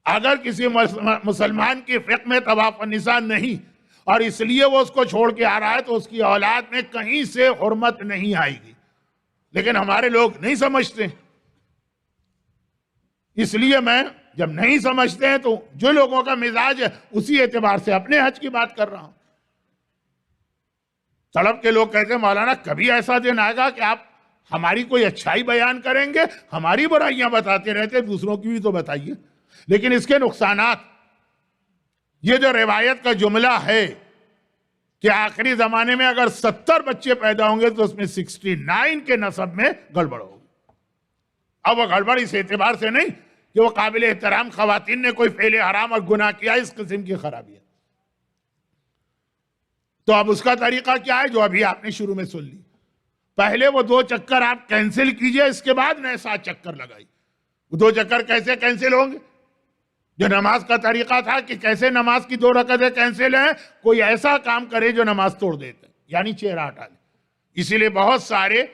[SPEAKER 1] اگر کسی مسلمان کی فقہ میں طواف النساء نہیں اور اس لیے وہ اس کو چھوڑ کے آ رہا ہے تو اس کی اولاد میں کہیں سے حرمت نہیں آئے گی. لیکن ہمارے لوگ نہیں سمجھتے، اس لیے میں جب نہیں سمجھتے ہیں تو جو لوگوں کا مزاج ہے اسی اعتبار سے اپنے حج کی بات کر رہا ہوں. طلب کے لوگ کہتے ہیں مولانا کبھی ایسا دن آئے گا کہ آپ ہماری کوئی اچھائی بیان کریں گے، ہماری برائیاں بتاتے رہتے، دوسروں کی بھی تو بتائیے. لیکن اس کے نقصانات، یہ جو روایت کا جملہ ہے کہ آخری زمانے میں اگر 70 بچے پیدا ہوں گے تو اس میں 69 کے نسب میں گڑبڑ ہوگی. اب وہ گڑبڑ اس اعتبار سے نہیں کہ وہ قابل احترام خواتین نے کوئی فعل حرام اور گناہ کیا، اس قسم کی خرابی ہے. تو اب اس کا طریقہ کیا ہے جو ابھی آپ نے شروع میں سن لی. پہلے وہ 2 چکر آپ کینسل کیجئے، اس کے بعد نئے 7 چکر لگائی. وہ 2 چکر کیسے کینسل ہوں گے؟ جو نماز کا طریقہ تھا کہ کیسے نماز کی 2 رکعتیں کینسل ہیں، کوئی ایسا کام کرے جو نماز توڑ دیتے ہیں، یعنی چہرہ ہٹا لے. اسی لیے بہت سارے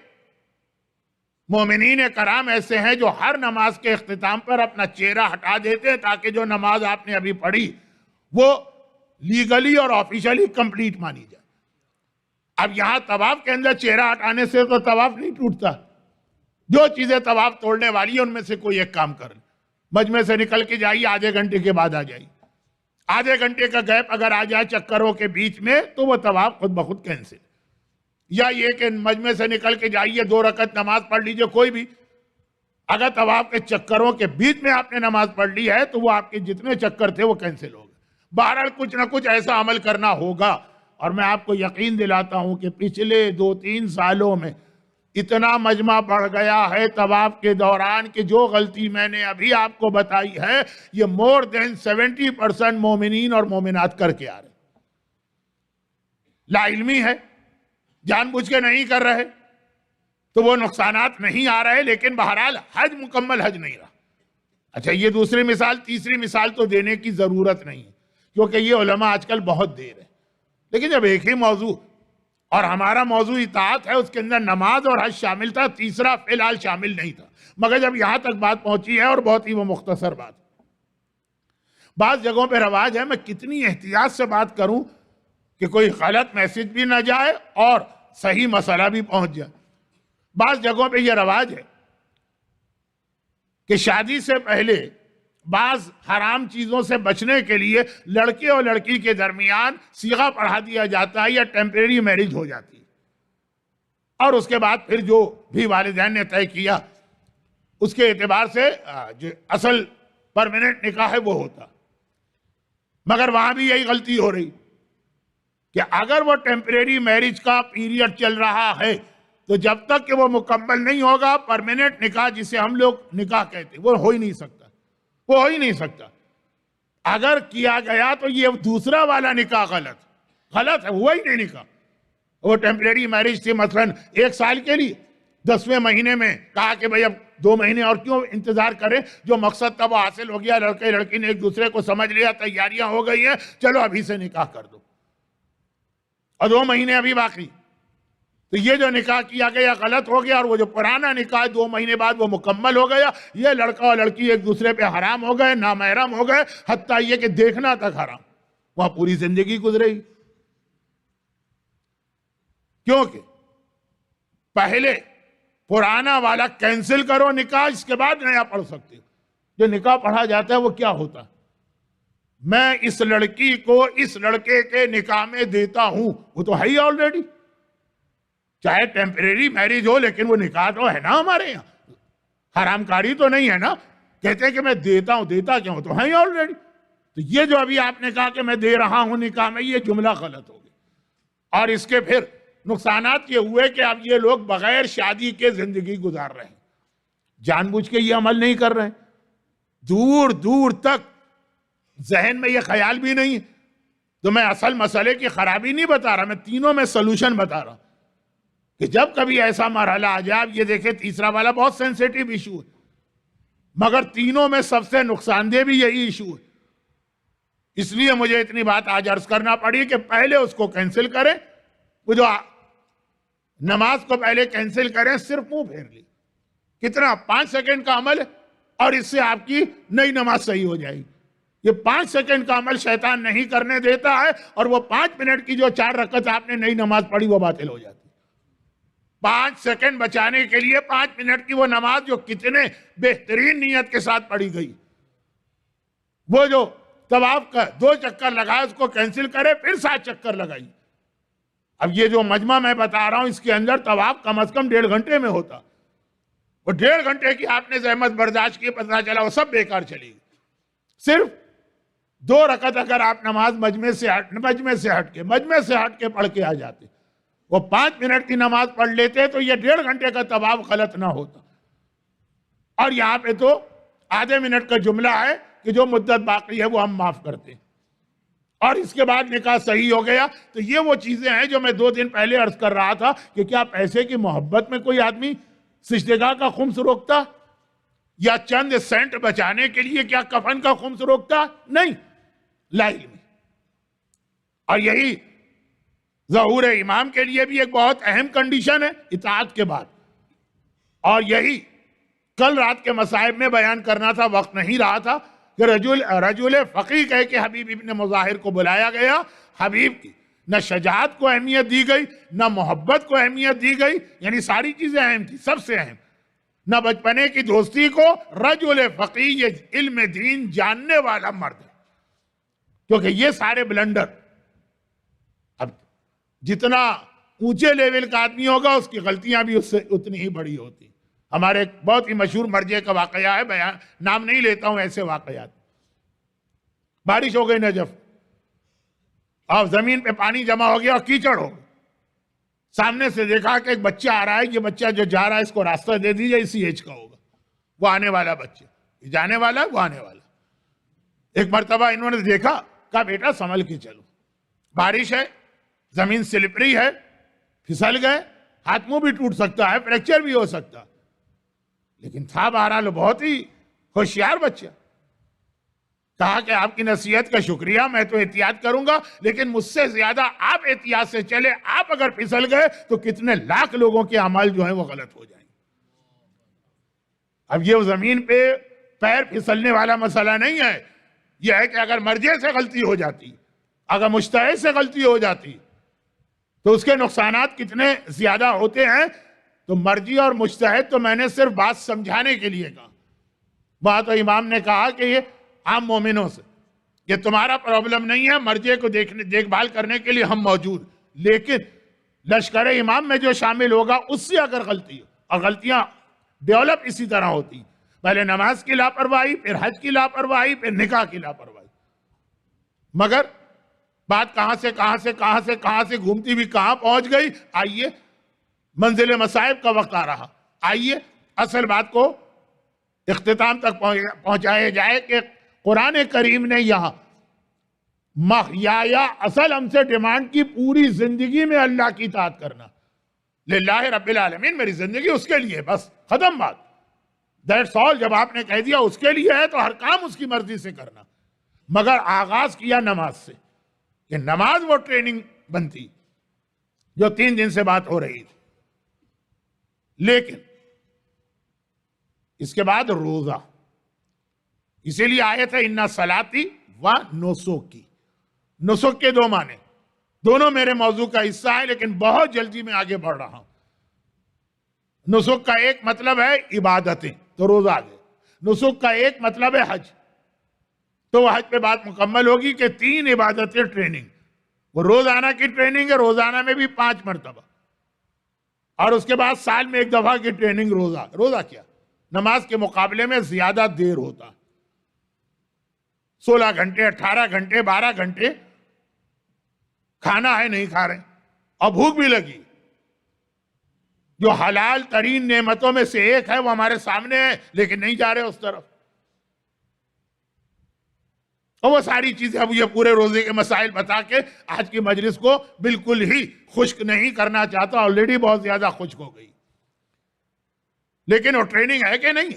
[SPEAKER 1] مومنین کرام ایسے ہیں جو ہر نماز کے اختتام پر اپنا چہرہ ہٹا دیتے ہیں تاکہ جو نماز آپ نے ابھی پڑھی وہ لیگلی اور آفیشلی کمپلیٹ مانی جائے. اب یہاں طواف کے اندر چہرہ ہٹانے سے تو طواف نہیں ٹوٹتا. جو چیزیں طواف توڑنے والی ہیں ان میں سے کوئی ایک کام کر لیں. مجمع سے نکل کے جائیے، آدھے گھنٹے کے بعد آ جائیے. آدھے گھنٹے کا گیپ اگر آ جائے چکروں کے بیچ میں تو وہ طواف خود بخود کینسل. یا یہ کہ مجمع سے نکل کے جائیے 2 رکعت نماز پڑھ لیجئے کوئی بھی، اگر طواف کے چکروں کے بیچ میں آپ نے نماز پڑھ لی ہے تو وہ آپ کے جتنے چکر تھے وہ کینسل ہو گئے. بہرحال کچھ نہ کچھ ایسا عمل کرنا ہوگا. اور میں آپ کو یقین دلاتا ہوں کہ پچھلے 2-3 سالوں میں اتنا مجمع بڑھ گیا ہے طواف کے دوران کہ جو غلطی میں نے ابھی آپ کو بتائی ہے یہ مور دین 70% مومنین اور مومنات کر کے آ رہے. لا علمی ہے، جان بوجھ کے نہیں کر رہے تو وہ نقصانات نہیں آ رہے، لیکن بہرحال حج مکمل حج نہیں رہا. اچھا یہ دوسری مثال. تیسری مثال تو دینے کی ضرورت نہیں کیونکہ یہ علماء آج کل بہت دیر ہے. لیکن جب ایک ہی موضوع اور ہمارا موضوع اطاعت ہے، اس کے اندر نماز اور حج شامل تھا، تیسرا فی الحال شامل نہیں تھا. مگر جب یہاں تک بات پہنچی ہے اور بہت ہی وہ مختصر بات، بعض جگہوں پہ رواج ہے، میں کتنی احتیاط سے بات کروں کہ کوئی غلط میسج بھی نہ جائے اور صحیح مسئلہ بھی پہنچ جائے. بعض جگہوں پہ یہ رواج ہے کہ شادی سے پہلے بعض حرام چیزوں سے بچنے کے لیے لڑکے اور لڑکی کے درمیان صیغہ پڑھا دیا جاتا ہے یا ٹیمپریری میرج ہو جاتی ہے، اور اس کے بعد پھر جو بھی والدین نے طے کیا اس کے اعتبار سے جو اصل پرماننٹ نکاح ہے وہ ہوتا. مگر وہاں بھی یہی غلطی ہو رہی کہ اگر وہ ٹیمپریری میرج کا پیریڈ چل رہا ہے تو جب تک کہ وہ مکمل نہیں ہوگا پرماننٹ نکاح جسے ہم لوگ نکاح کہتے ہیں وہ ہو ہی نہیں سکتا. وہ ہو ہی نہیں سکتا. اگر کیا گیا تو یہ دوسرا والا نکاح غلط ہے، ہوا ہی نہیں نکاح. وہ ٹیمپریری میرج تھی مثلا 1 سال کے لیے، 10ویں مہینے میں کہا کہ بھئی اب 2 مہینے اور کیوں انتظار کریں، جو مقصد تھا وہ حاصل ہو گیا، لڑکے لڑکی نے ایک دوسرے کو سمجھ لیا، تیاریاں ہو گئی ہیں، چلو ابھی سے نکاح کر دو، اور 2 مہینے ابھی باقی. تو یہ جو نکاح کیا گیا غلط ہو گیا، اور وہ جو پرانا نکاح 2 مہینے بعد وہ مکمل ہو گیا. یہ لڑکا اور لڑکی ایک دوسرے پہ حرام ہو گئے، نامحرم ہو گئے، حتیٰ یہ کہ دیکھنا تک حرام. وہاں پوری زندگی گزرے گی. کیونکہ پہلے پرانا والا کینسل کرو نکاح، اس کے بعد نیا پڑھ سکتے ہو. جو نکاح پڑھا جاتا ہے وہ کیا ہوتا ہے؟ میں اس لڑکی کو اس لڑکے کے نکاح میں دیتا ہوں، وہ تو ہے ہی آلریڈی. چاہے ٹیمپریری میرج ہو لیکن وہ نکاح تو ہے نا ہمارے یہاں، حرام کاری تو نہیں ہے نا. کہتے ہیں کہ میں دیتا ہوں، دیتا کیوں؟ تو ہے ہی آلریڈی. تو یہ جو ابھی آپ نے کہا کہ میں دے رہا ہوں نکاح میں، یہ جملہ غلط ہو گیا. اور اس کے پھر نقصانات یہ ہوئے کہ اب یہ لوگ بغیر شادی کے زندگی گزار رہے ہیں، جان بوجھ کے یہ عمل نہیں کر رہے ہیں. دور دور تک ذہن میں یہ خیال بھی نہیں. تو میں اصل مسئلے کی خرابی نہیں بتا رہا، میں تینوں میں سلوشن بتا رہا کہ جب کبھی ایسا مرحلہ آ جائے. آپ یہ دیکھیں تیسرا والا بہت سینسیٹیو ایشو ہے، مگر تینوں میں سب سے نقصان دہ بھی یہی ایشو ہے. اس لیے مجھے اتنی بات آج عرض کرنا پڑی کہ پہلے اس کو کینسل کریں. وہ جو نماز کو پہلے کینسل کریں، صرف منہ پھیر لی، کتنا 5 سیکنڈ کا عمل ہے، اور اس سے آپ کی نئی نماز صحیح ہو جائے گی۔ یہ 5 سیکنڈ کا عمل شیطان نہیں کرنے دیتا ہے، اور وہ 5 منٹ کی جو 4 رکعت آپ نے نئی نماز پڑھی وہ باطل ہو جاتی۔ 5 سیکنڈ بچانے کے لیے 5 منٹ کی وہ نماز جو کتنے بہترین نیت کے ساتھ پڑھی گئی، وہ جو طواف کا 2 چکر لگائے اس کو کینسل کرے، پھر 7 چکر لگائی۔ اب یہ جو مجمع میں بتا رہا ہوں اس کے اندر طواف کم از کم 1.5 گھنٹے میں ہوتا، وہ 1.5 گھنٹے کی آپ نے زحمت برداشت کی، پتہ چلا وہ سب بیکار چلی گئی۔ صرف 2 رکعت اگر آپ نماز مجمع سے ہٹ کے پڑھ کے آ جاتے، وہ 5 منٹ کی نماز پڑھ لیتے تو یہ 1.5 گھنٹے کا طواف غلط نہ ہوتا۔ اور یہاں پہ تو آدھے منٹ کا جملہ ہے کہ جو مدت باقی ہے وہ ہم معاف کرتے ہیں، اور اس کے بعد نکاح صحیح ہو گیا۔ تو یہ وہ چیزیں ہیں جو میں 2 دن پہلے عرض کر رہا تھا کہ کیا پیسے کی محبت میں کوئی آدمی سجدگاہ کا خمس روکتا، یا چند سینٹ بچانے کے لیے کیا کفن کا خمس روکتا؟ نہیں، لا علمی۔ اور یہی ظہور امام کے لیے بھی ایک بہت اہم کنڈیشن ہے اطاعت کے بعد، اور یہی کل رات کے مصائب میں بیان کرنا تھا، وقت نہیں رہا تھا، کہ رجل فقیہ کہہ کے حبیب ابن مظاہر کو بلایا گیا۔ حبیب کی نہ شجاعت کو اہمیت دی گئی، نہ محبت کو اہمیت دی گئی، یعنی ساری چیزیں اہم تھی، سب سے اہم، نہ بچپنے کی دوستی کو۔ رجل فقیہ یہ علم دین جاننے والا مرد ہے، کیونکہ یہ سارے بلنڈر، اب جتنا اونچے لیول کا آدمی ہوگا اس کی غلطیاں بھی اس سے اتنی ہی بڑی ہوتی۔ ہمارے ایک بہت ہی مشہور مرجع کا واقعہ ہے، بیان نام نہیں لیتا ہوں، ایسے واقعات۔ بارش ہو گئی نجف، اور زمین پہ پانی جمع ہو گیا اور کیچڑ ہو گیا۔ سامنے سے دیکھا کہ ایک بچہ آ رہا ہے، یہ بچہ جو جا رہا ہے اس کو راستہ دے دیجئے، اسی ایج کا ہوگا، وہ آنے والا بچہ، یہ جانے والا ہے، وہ آنے والا۔ ایک مرتبہ انہوں نے دیکھا، کہا بیٹا سنبھل کے چلو، بارش ہے، زمین سلپری ہے، پھسل گئے، ہاتھ منہ بھی ٹوٹ سکتا ہے، فریکچر بھی ہو سکتا۔ لیکن تھا بہرحال بہت ہی ہوشیار بچہ، کہا کہ آپ کی نصیحت کا شکریہ، میں تو احتیاط کروں گا، لیکن مجھ سے زیادہ آپ احتیاط سے چلے، آپ اگر پھسل گئے تو کتنے لاکھ لوگوں کے اعمال جو ہیں وہ غلط ہو جائیں گے۔ اب یہ زمین پہ پیر پھسلنے والا مسئلہ نہیں ہے، یہ ہے کہ اگر مرجع سے غلطی ہو جاتی، اگر مجتہد سے غلطی ہو جاتی تو اس کے نقصانات کتنے زیادہ ہوتے ہیں۔ تو مرجع اور مجتہد تو میں نے صرف بات سمجھانے کے لیے کہا، وہاں تو امام نے کہا کہ یہ عام مومنوں سے، یہ تمہارا پرابلم نہیں ہے، مرجع کو دیکھ بھال کرنے کے لیے ہم موجود، لیکن لشکر امام میں جو شامل ہوگا اس سے اگر غلطی ہو، اور غلطیاں ڈیولپ اسی طرح ہوتی، پہلے نماز کی لاپرواہی، پھر حج کی لاپرواہی، پھر نکاح کی لاپرواہی، مگر بات کہاں سے گھومتی بھی کہاں پہنچ گئی۔ آئیے منزل مصائب کا وقت آ رہا، آئیے اصل بات کو اختتام تک پہنچایا جائے کہ قرآن کریم نے یہاں محیایا اصل ہم سے ڈیمانڈ کی، پوری زندگی میں اللہ کی اطاعت کرنا، للہ رب العالمین، میری زندگی اس کے لیے، بس ختم بات، دیٹس آل۔ جب آپ نے کہہ دیا اس کے لیے ہے تو ہر کام اس کی مرضی سے کرنا، مگر آغاز کیا نماز سے، کہ نماز وہ ٹریننگ بنتی جو 3 دن سے بات ہو رہی تھی، لیکن اس کے بعد روزہ، اسی لیے آیت ہے اِنَّ صَلَاتِي وَنُسُكِي، نسک کے 2 معنی، دونوں میرے موضوع کا حصہ ہے، لیکن بہت جلدی میں آگے بڑھ رہا ہوں۔ نسک کا ایک مطلب ہے عبادتیں، تو روزہ آ گئے۔ نسک کا ایک مطلب ہے حج، تو وہ حج پہ بات مکمل ہوگی کہ 3 عبادتیں ٹریننگ، وہ روزانہ کی ٹریننگ ہے، روزانہ میں بھی 5 مرتبہ، اور اس کے بعد سال میں 1 دفعہ کی ٹریننگ روزہ۔ روزہ کیا؟ نماز کے مقابلے میں زیادہ دیر ہوتا، 16 گھنٹے 18 گھنٹے 12 گھنٹے کھانا ہے نہیں کھا رہے، اور بھوک بھی لگی، جو حلال ترین نعمتوں میں سے ایک ہے وہ ہمارے سامنے ہے، لیکن نہیں جا رہے اس طرف۔ اور وہ ساری چیزیں اب یہ پورے روزے کے مسائل بتا کے آج کی مجلس کو بالکل ہی خشک نہیں کرنا چاہتا، آلریڈی بہت زیادہ خشک ہو گئی، لیکن وہ ٹریننگ ہے کہ نہیں؟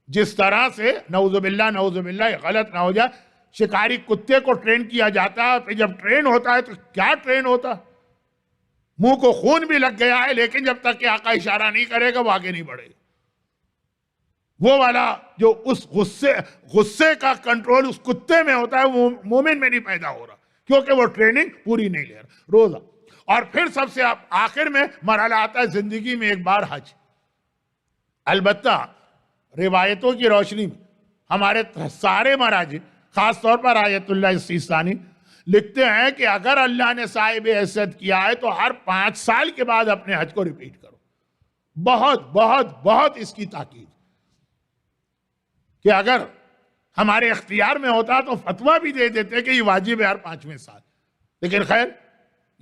[SPEAKER 1] جس طرح سے نعوذ باللہ غلط نہ ہو جائے، شکاری کتے کو ٹرین کیا جاتا ہے، پھر جب ٹرین ہوتا ہے تو کیا ٹرین ہوتا ہے؟ منہ کو خون بھی لگ گیا ہے، لیکن جب تک کہ آقا اشارہ نہیں کرے گا وہ آگے نہیں بڑھے گا۔ وہ والا جو اس غصے کا کنٹرول اس کتے میں ہوتا ہے وہ مومن میں نہیں پیدا ہو رہا، کیونکہ وہ ٹریننگ پوری نہیں لے رہا روزہ۔ اور پھر سب سے آخر میں مرحلہ آتا ہے زندگی میں ایک بار حج۔ البتہ روایتوں کی روشنی میں ہمارے سارے مراجع، خاص طور پر آیت اللہ السیستانی لکھتے ہیں کہ اگر اللہ نے صاحب حیثیت کیا ہے تو ہر 5 سال کے بعد اپنے حج کو ریپیٹ کرو۔ بہت بہت بہت اس کی تاکید کہ اگر ہمارے اختیار میں ہوتا تو فتویٰ بھی دے دیتے کہ یہ واجب ہے ہر 5ویں سال، لیکن خیر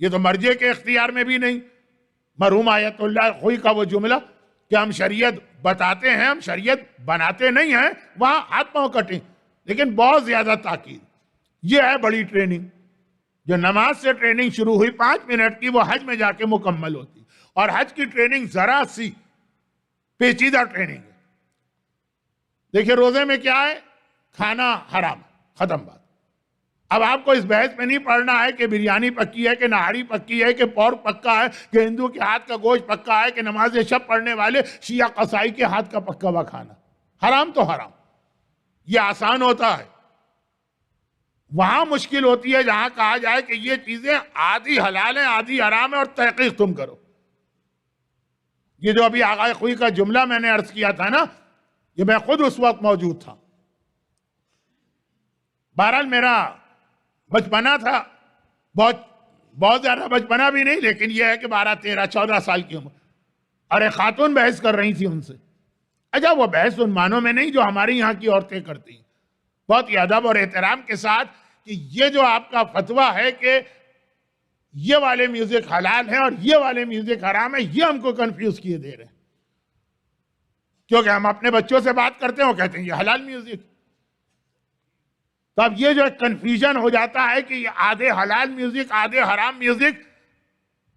[SPEAKER 1] یہ تو مرجع کے اختیار میں بھی نہیں۔ مرحوم آیت اللہ خوئی کا وہ جملہ کہ ہم شریعت بتاتے ہیں، ہم شریعت بناتے نہیں ہیں، وہاں ہاتھ پاؤں کٹیں، لیکن بہت زیادہ تاکید یہ ہے بڑی ٹریننگ۔ جو نماز سے ٹریننگ شروع ہوئی 5 منٹ کی، وہ حج میں جا کے مکمل ہوتی، اور حج کی ٹریننگ ذرا سی پیچیدہ ٹریننگ ہے۔ دیکھیں روزے میں کیا ہے؟ کھانا حرام، ختم بات۔ اب آپ کو اس بحث میں نہیں پڑھنا ہے کہ بریانی پکی ہے کہ نہاری پکی ہے کہ پورک پکا ہے کہ ہندو کے ہاتھ کا گوشت پکا ہے کہ نماز شب پڑھنے والے شیعہ قصائی کے ہاتھ کا پکا ہوا کھانا۔ حرام تو حرام، یہ آسان ہوتا ہے۔ وہاں مشکل ہوتی ہے جہاں کہا جائے کہ یہ چیزیں آدھی حلال ہیں آدھی حرام ہیں اور تحقیق تم کرو۔ یہ جو ابھی آغا خوئی کا جملہ میں نے عرض کیا تھا نا، یہ میں خود اس وقت موجود تھا۔ بہرحال میرا بچپنا تھا، بہت زیادہ بچپنا بھی نہیں، لیکن یہ ہے کہ 12 13 14 سال کی عمر، اور ایک خاتون بحث کر رہی تھی ان سے۔ اچھا وہ بحث ان معنوں میں نہیں جو ہماری یہاں کی عورتیں کرتی ہیں، بہت ہی ادب اور احترام کے ساتھ، کہ یہ جو آپ کا فتویٰ ہے کہ یہ والے میوزک حلال ہیں اور یہ والے میوزک حرام ہے، یہ ہم کو کنفیوز کیے دے رہے ہیں، کیونکہ ہم اپنے بچوں سے بات کرتے ہیں وہ کہتے ہیں یہ حلال میوزک۔ تو اب یہ جو کنفیوژن ہو جاتا ہے کہ یہ آدھے حلال میوزک آدھے حرام میوزک،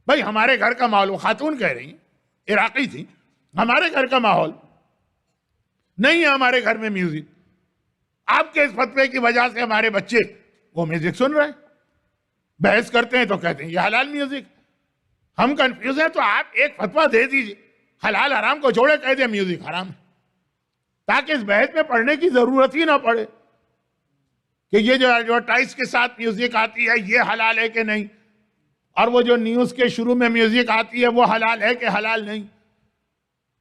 [SPEAKER 1] بھائی ہمارے گھر کا ماحول، خاتون کہہ رہی ہیں، عراقی تھی، ہمارے گھر کا ماحول نہیں ہے ہمارے گھر میں میوزک۔ آپ کے اس فتوے کی وجہ سے ہمارے بچے وہ میوزک سن رہے ہیں، بحث کرتے ہیں تو کہتے ہیں یہ حلال میوزک۔ ہم کنفیوز ہیں تو آپ ایک فتویٰ دے دیجئے، حلال حرام کو چھوڑے کہہ دیں میوزک حرام ہے، تاکہ اس بحث میں پڑھنے کی ضرورت ہی نہ پڑے کہ یہ جو ایڈورٹائز کے ساتھ میوزک آتی ہے یہ حلال ہے کہ نہیں، اور وہ جو نیوز کے شروع میں میوزک آتی ہے وہ حلال ہے کہ حلال نہیں۔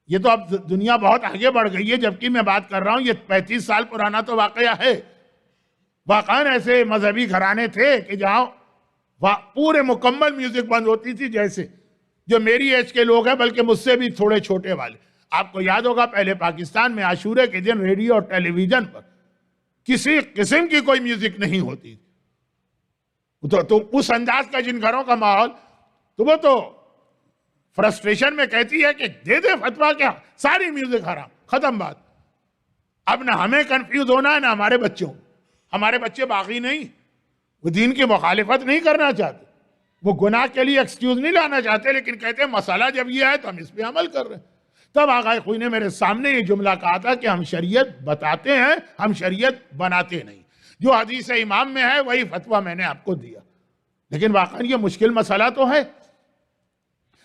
[SPEAKER 1] یہ تو اب دنیا بہت آگے بڑھ گئی ہے، جبکہ میں بات کر رہا ہوں یہ 35 سال پرانا تو واقعہ ہے۔ واقعاً ایسے مذہبی گھرانے تھے کہ جہاں پورے مکمل میوزک بند ہوتی تھی، جیسے جو میری ایج کے لوگ ہیں بلکہ مجھ سے بھی تھوڑے چھوٹے والے۔ آپ کو یاد ہوگا پہلے پاکستان میں عاشورے کے دن ریڈیو اور ٹیلی ویژن پر کسی قسم کی کوئی میوزک نہیں ہوتی، تو اس انداز کا جن گھروں کا ماحول، تو وہ تو فرسٹریشن میں کہتی ہے کہ دے دے فتویٰ کیا ساری میوزک حرام، ختم بات۔ اب نہ ہمیں کنفیوز ہونا ہے نہ ہمارے بچوں، ہمارے بچے باغی نہیں، وہ دین کی مخالفت نہیں کرنا چاہتے، وہ گناہ کے لیے ایکسکیوز نہیں لانا چاہتے، لیکن کہتے ہیں مسئلہ جب یہ ہے تو ہم اس پہ عمل کر رہے ہیں۔ تب آغا خوئی نے میرے سامنے یہ جملہ کہا تھا کہ ہم شریعت بتاتے ہیں، ہم شریعت بناتے نہیں، جو حدیث امام میں ہے وہی فتویٰ میں نے آپ کو دیا۔ لیکن واقعاً یہ مشکل مسئلہ تو ہے۔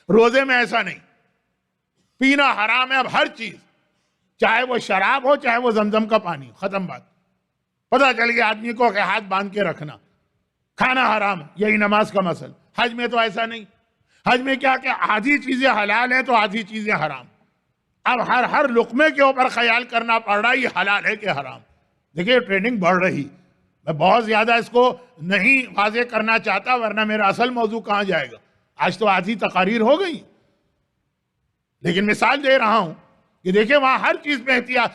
[SPEAKER 1] روزے میں ایسا نہیں، پینا حرام ہے اب ہر چیز، چاہے وہ شراب ہو چاہے وہ زمزم کا پانی، ختم بات۔ پتہ چل گیا آدمی کو کہ ہاتھ باندھ کے رکھنا، کھانا حرام، یہی نماز کا مسئلہ۔ حج میں تو ایسا نہیں، حج میں کیا کہ آدھی چیزیں حلال ہیں تو آدھی چیزیں حرام۔ اب ہر لقمے کے اوپر خیال کرنا پڑ رہا ہے یہ حلال ہے کہ حرام۔ دیکھیں ٹریننگ بڑھ رہی، میں بہت زیادہ اس کو نہیں واضح کرنا چاہتا ورنہ میرا اصل موضوع کہاں جائے گا۔ آج تو آدھی تقاریر ہو گئی، لیکن مثال دے رہا ہوں کہ دیکھیں وہاں ہر چیز پہ احتیاط،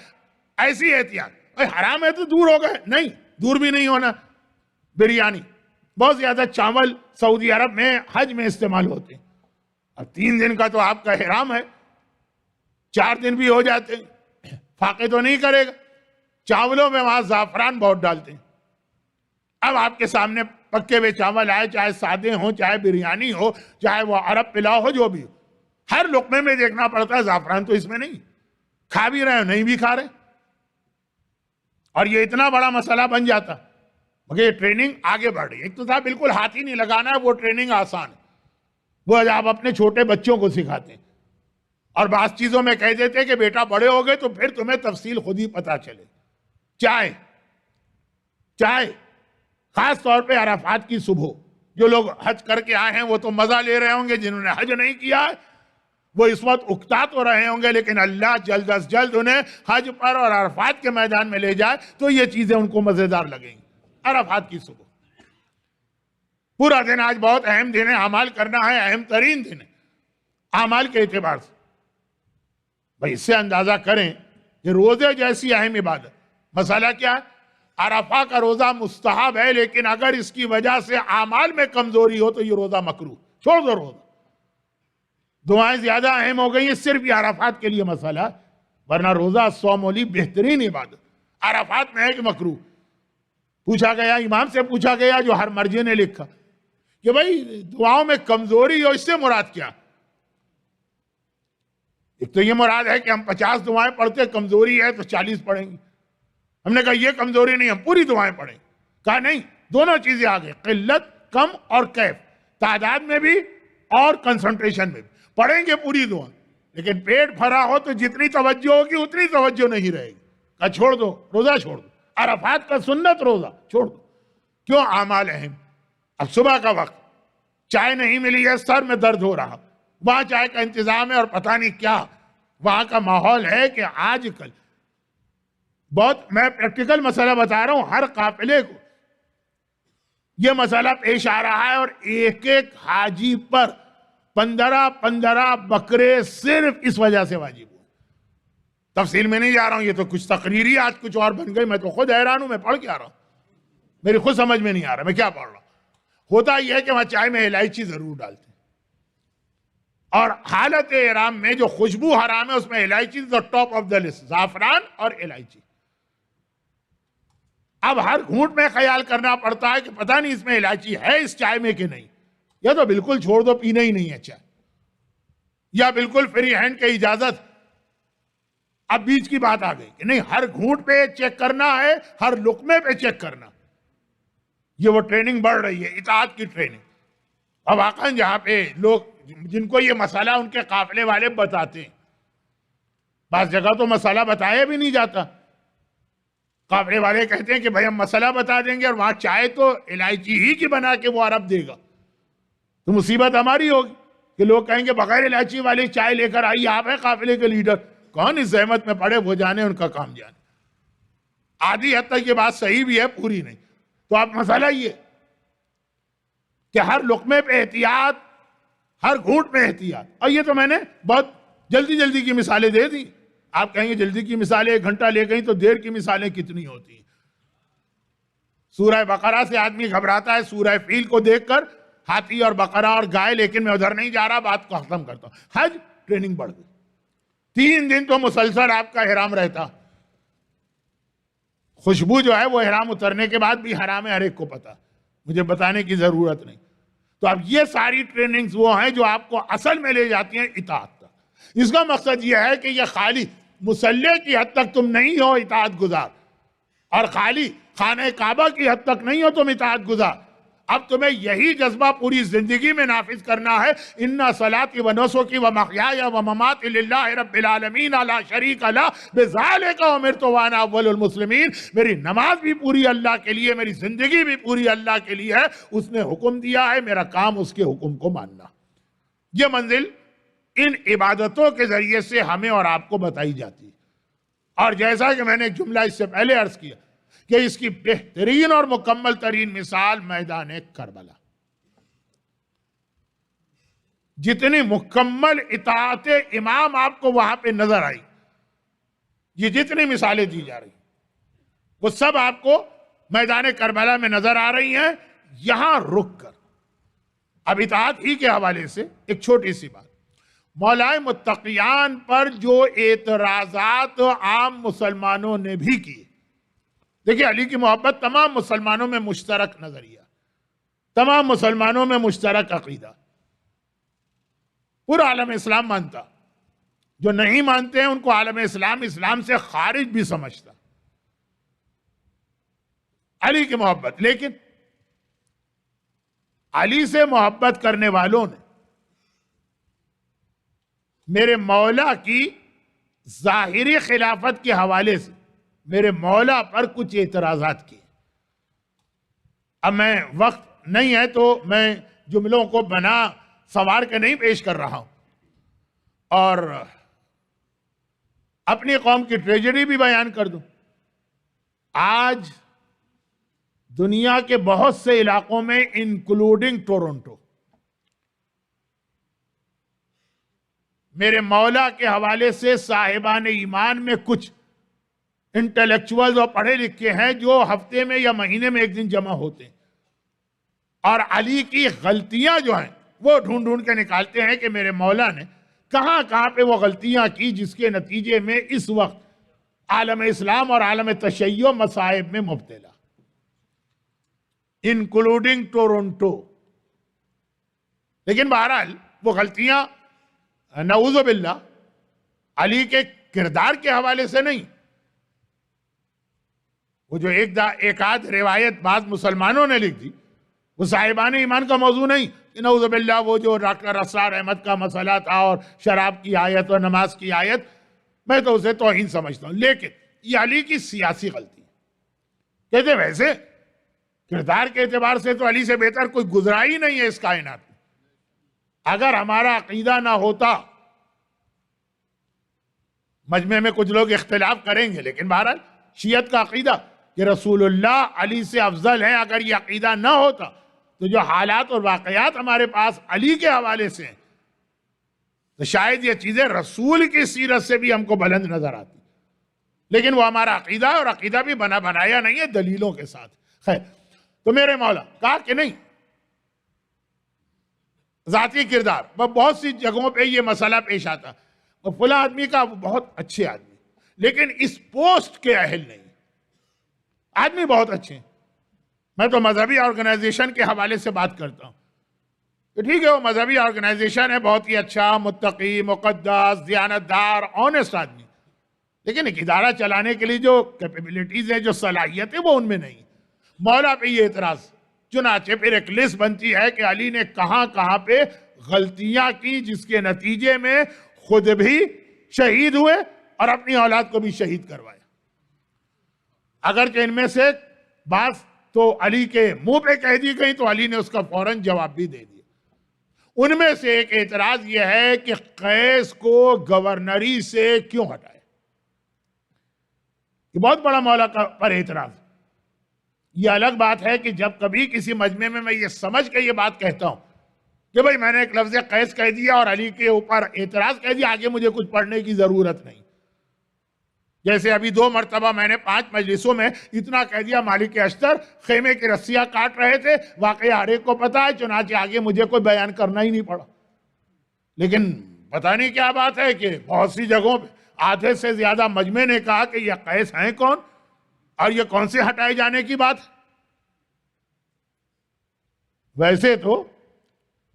[SPEAKER 1] ایسی احتیاط، حرام ہے تو دور ہو گئے، نہیں دور بھی نہیں ہونا۔ بریانی، بہت زیادہ چاول سعودی عرب میں حج میں استعمال ہوتے ہیں، اب 3 دن کا تو آپ کا احرام ہے، 4 دن بھی ہو جاتے ہیں، فاقے تو نہیں کرے گا۔ چاولوں میں وہاں زعفران بہت ڈالتے ہیں۔ اب آپ کے سامنے پکے ہوئے چاول آئے، چاہے سادے ہوں چاہے بریانی ہو چاہے وہ عرب پلاؤ ہو، جو بھی ہو، ہر لقمے میں دیکھنا پڑتا ہے زعفران تو اس میں نہیں، کھا بھی رہے ہو نہیں بھی کھا رہے، اور یہ اتنا بڑا مسئلہ بن جاتا۔ مگر یہ ٹریننگ آگے بڑھ رہی ہے، ایک تو تھا بالکل ہاتھ ہی نہیں لگانا ہے، وہ ٹریننگ آسان ہے، وہ آپ اپنے چھوٹے بچوں کو سکھاتے ہیں، اور بعض چیزوں میں کہہ دیتے کہ بیٹا بڑے ہو گئے تو پھر تمہیں تفصیل خود ہی پتا چلے. چائے خاص طور پہ عرفات کی صبح، جو لوگ حج کر کے آئے ہیں وہ تو مزہ لے رہے ہوں گے، جنہوں نے حج نہیں کیا ہے وہ اس وقت اکتا تو رہے ہوں گے، لیکن اللہ جلد از جلد انہیں حج پر اور عرفات کے میدان میں لے جائے تو یہ چیزیں ان کو مزیدار لگیں گی. عرفات کی صبح پورا دن آج بہت اہم دن ہے، اعمال کرنا ہے، اہم ترین دن ہے اعمال کے اعتبار سے. بھائی اس سے اندازہ کریں کہ روزے جیسی اہم عبادت، مسئلہ کیا ہے؟ عرفہ کا روزہ مستحب ہے، لیکن اگر اس کی وجہ سے اعمال میں کمزوری ہو تو یہ روزہ مکروہ، چھوڑ دو روزہ. دعائیں زیادہ اہم ہو گئی ہیں صرف یہ عرفات کے لیے مسئلہ، ورنہ روزہ صوم لی بہترین عبادت عرفات میں ہے کہ مکروہ. پوچھا گیا، امام سے پوچھا گیا جو ہر مرجع نے لکھا کہ بھائی دعاؤں میں کمزوری ہو، اس سے مراد کیا؟ ایک تو یہ مراد ہے کہ ہم 50 دعائیں پڑھتے، کمزوری ہے تو 40 پڑھیں گے. ہم نے کہا یہ کمزوری نہیں، ہم پوری دعائیں پڑھیں. کہا نہیں، دونوں چیزیں آگے، قلت کم اور کیف، تعداد میں بھی اور کنسنٹریشن میں بھی پڑھیں گے پوری دعا، لیکن پیٹ بھرا ہو تو جتنی توجہ ہوگی اتنی توجہ نہیں رہے گی. کہا چھوڑ دو، روزہ چھوڑ دو، عرفات کا سنت روزہ چھوڑ دو. کیوں؟ اعمال اہم. اب صبح کا وقت چائے نہیں ملی ہے، سر میں درد ہو رہا، وہاں چائے کا انتظام ہے اور پتہ نہیں کیا وہاں کا ماحول ہے کہ آج کل بہت، میں پریکٹیکل مسئلہ بتا رہا ہوں، ہر قافلے کو یہ مسئلہ پیش آ رہا ہے، اور ایک ایک حاجی پر 15 بکرے صرف اس وجہ سے واجب ہوئے. تفصیل میں نہیں جا رہا ہوں، یہ تو کچھ تقریری آج کچھ اور بن گئی، میں تو خود حیران ہوں، میں پڑھ کے آ رہا ہوں، میری خود سمجھ میں نہیں آ رہا میں کیا پڑھ رہا ہوں. ہوتا یہ ہے کہ وہاں چائے میں الائچی ضرور ڈالتے ہیں، اور حالت احرام میں جو خوشبو حرام ہے اس میں الائچی ٹاپ آف دا لسٹ، زعفران اور الائچی. اب ہر گھونٹ میں خیال کرنا پڑتا ہے کہ پتہ نہیں اس میں الائچی ہے اس چائے میں کہ نہیں، یا تو بالکل چھوڑ دو، پینا ہی نہیں ہے چائے، یا بالکل فری ہینڈ کی اجازت. اب بیچ کی بات آ گئی کہ نہیں، ہر گھونٹ پہ چیک کرنا ہے، ہر لقمے پہ چیک کرنا. یہ وہ ٹریننگ بڑھ رہی ہے، اطاعت کی ٹریننگ. اب واقعاً جہاں پہ لوگ جن کو یہ مسئلہ ان کے قافلے والے بتاتے ہیں، بعض جگہ تو مسئلہ بتایا بھی نہیں جاتا، قافلے والے کہتے ہیں کہ بھائی ہم مسئلہ بتا دیں گے، اور وہاں چائے تو الائچی ہی کی بنا کے وہ عرب دے گا، تو مصیبت ہماری ہوگی کہ لوگ کہیں گے بغیر الائچی والی چائے لے کر آئیے، آپ ہیں قافلے کے لیڈر، کون اس زحمت میں پڑے، وہ جانے، ان کا کام جانے. آدھی حد تک یہ بات صحیح بھی ہے، پوری نہیں. تو اب مسئلہ یہ کہ ہر لقمے پہ احتیاط، ہر گھونٹ پہ احتیاط. اور یہ تو میں نے بہت جلدی کی مثالیں دے دی. آپ کہیں گے جلدی کی مثالیں 1 گھنٹہ لے گئی تو دیر کی مثالیں کتنی ہوتی ہیں. سورہ بقرہ سے آدمی گھبراتا ہے، سورہ فیل کو دیکھ کر، ہاتھی اور بقرہ اور گائے، لیکن میں ادھر نہیں جا رہا، بات کو ختم کرتا ہوں. حج ٹریننگ بڑھ گئی، 3 دن تو مسلسل آپ کا احرام رہتا. خوشبو جو ہے وہ احرام اترنے کے بعد بھی حرام ہے، ہر ایک کو پتا، مجھے بتانے کی ضرورت نہیں. تو اب یہ ساری ٹریننگز وہ ہیں جو آپ کو اصل میں لے جاتی ہیں اطاعت تک. اس کا مقصد یہ ہے کہ یہ خالی مصلی کی حد تک تم نہیں ہو اطاعت گزار، اور خالی خانہ کعبہ کی حد تک نہیں ہو تم اطاعت گزار. اب تمہیں یہی جذبہ پوری زندگی میں نافذ کرنا ہے. ان صلاتی و نسکی و محیای و مماتی للہ رب العالمین لا شریک لہ بذالک امرت وانا اول المسلمین. میری نماز بھی پوری اللہ کے لیے، میری زندگی بھی پوری اللہ کے لیے ہے. اس نے حکم دیا ہے، میرا کام اس کے حکم کو ماننا. یہ منزل ان عبادتوں کے ذریعے سے ہمیں اور آپ کو بتائی جاتی ہے. اور جیسا کہ میں نے جملہ اس سے پہلے عرض کیا کہ اس کی بہترین اور مکمل ترین مثال میدان کربلا. جتنی مکمل اطاعت امام آپ کو وہاں پہ نظر آئی، یہ جتنی مثالیں دی جا رہی وہ سب آپ کو میدان کربلا میں نظر آ رہی ہیں. یہاں رک کر اب اطاعت ہی کے حوالے سے ایک چھوٹی سی بات، مولائے متقیان پر جو اعتراضات عام مسلمانوں نے بھی کیے. دیکھیں، علی کی محبت تمام مسلمانوں میں مشترک نظریہ، تمام مسلمانوں میں مشترک عقیدہ، پورا عالم اسلام مانتا. جو نہیں مانتے ہیں ان کو عالم اسلام سے خارج بھی سمجھتا. علی کی محبت، لیکن علی سے محبت کرنے والوں نے میرے مولا کی ظاہری خلافت کے حوالے سے میرے مولا پر کچھ اعتراضات کیے. اب میں وقت نہیں ہے تو میں جملوں کو بنا سوار کے نہیں پیش کر رہا ہوں، اور اپنی قوم کی ٹریجڈی بھی بیان کر دوں. آج دنیا کے بہت سے علاقوں میں انکلوڈنگ ٹورنٹو میرے مولا کے حوالے سے صاحبان ایمان میں کچھ انٹلیکچوئلز اور پڑھے لکھے ہیں جو ہفتے میں یا مہینے میں ایک دن جمع ہوتے ہیں اور علی کی غلطیاں جو ہیں وہ ڈھونڈ ڈھونڈ کے نکالتے ہیں کہ میرے مولا نے کہاں کہاں پہ وہ غلطیاں کی جس کے نتیجے میں اس وقت عالم اسلام اور عالم تشیع مصائب میں مبتلا، انکلوڈنگ ٹورنٹو. لیکن بہرحال وہ غلطیاں نعوذ باللہ علی کے کردار کے حوالے سے نہیں. وہ جو ایک آدھ روایت بعض مسلمانوں نے لکھ دی وہ صاحبان ایمان کا موضوع نہیں کہ نعوذ باللہ وہ جو ڈاکٹر اسرار احمد کا مسئلہ تھا اور شراب کی آیت اور نماز کی آیت، میں تو اسے توہین سمجھتا ہوں. لیکن یہ علی کی سیاسی غلطی ہے. کہتے ویسے کردار کے اعتبار سے تو علی سے بہتر کوئی گزرا ہی نہیں ہے اس کائنات میں. اگر ہمارا عقیدہ نہ ہوتا، مجمع میں کچھ لوگ اختلاف کریں گے لیکن بہرحال شیعت کا عقیدہ کہ رسول اللہ علی سے افضل ہے، اگر یہ عقیدہ نہ ہوتا تو جو حالات اور واقعات ہمارے پاس علی کے حوالے سے ہیں تو شاید یہ چیزیں رسول کی سیرت سے بھی ہم کو بلند نظر آتی. لیکن وہ ہمارا عقیدہ ہے اور عقیدہ بھی بنا بنایا نہیں ہے، دلیلوں کے ساتھ. خیر، تو میرے مولا کہا کہ نہیں، ذاتی کردار بہت سی جگہوں پہ یہ مسئلہ پیش آتا، اور فلاں آدمی کا وہ بہت اچھے آدمی لیکن اس پوسٹ کے اہل نہیں. آدمی بہت اچھے ہیں. میں تو مذہبی آرگنائزیشن کے حوالے سے بات کرتا ہوں کہ ٹھیک ہے وہ مذہبی آرگنائزیشن ہے، بہت ہی اچھا، متقی، مقدس، دیانتدار، آنیسٹ آدمی، لیکن ایک ادارہ چلانے کے لیے جو کیپیبلٹیز ہیں، جو صلاحیت ہے، وہ ان میں نہیں. مولا پہ یہ اعتراض، چنانچہ پھر ایک لسٹ بنتی ہے کہ علی نے کہاں کہاں پہ غلطیاں کی جس کے نتیجے میں خود بھی شہید ہوئے اور اپنی اولاد کو بھی شہید کروایا. اگرچہ ان میں سے بعض تو علی کے منہ پہ کہہ دی گئی تو علی نے اس کا فوراً جواب بھی دے دیا. ان میں سے ایک اعتراض یہ ہے کہ قیس کو گورنری سے کیوں ہٹائے. یہ بہت بڑا مولا پر اعتراض. یہ الگ بات ہے کہ جب کبھی کسی مجمع میں یہ سمجھ کے یہ بات کہتا ہوں کہ بھئی میں نے ایک لفظ قیس کہہ دیا اور علی کے اوپر اعتراض کہہ دیا، آگے مجھے کچھ پڑھنے کی ضرورت نہیں. جیسے ابھی 2 مرتبہ میں نے 5 مجلسوں میں اتنا کہہ دیا مالک اشتر خیمے کی رسیاں کاٹ رہے تھے، واقعہ ہر ایک کو پتا ہے، چنانچہ آگے مجھے کوئی بیان کرنا ہی نہیں پڑا. لیکن پتہ نہیں کیا بات ہے کہ بہت سی جگہوں پہ آدھے سے زیادہ مجمع نے کہا کہ یہ قیس ہیں کون اور یہ کون سے ہٹائے جانے کی بات. ویسے تو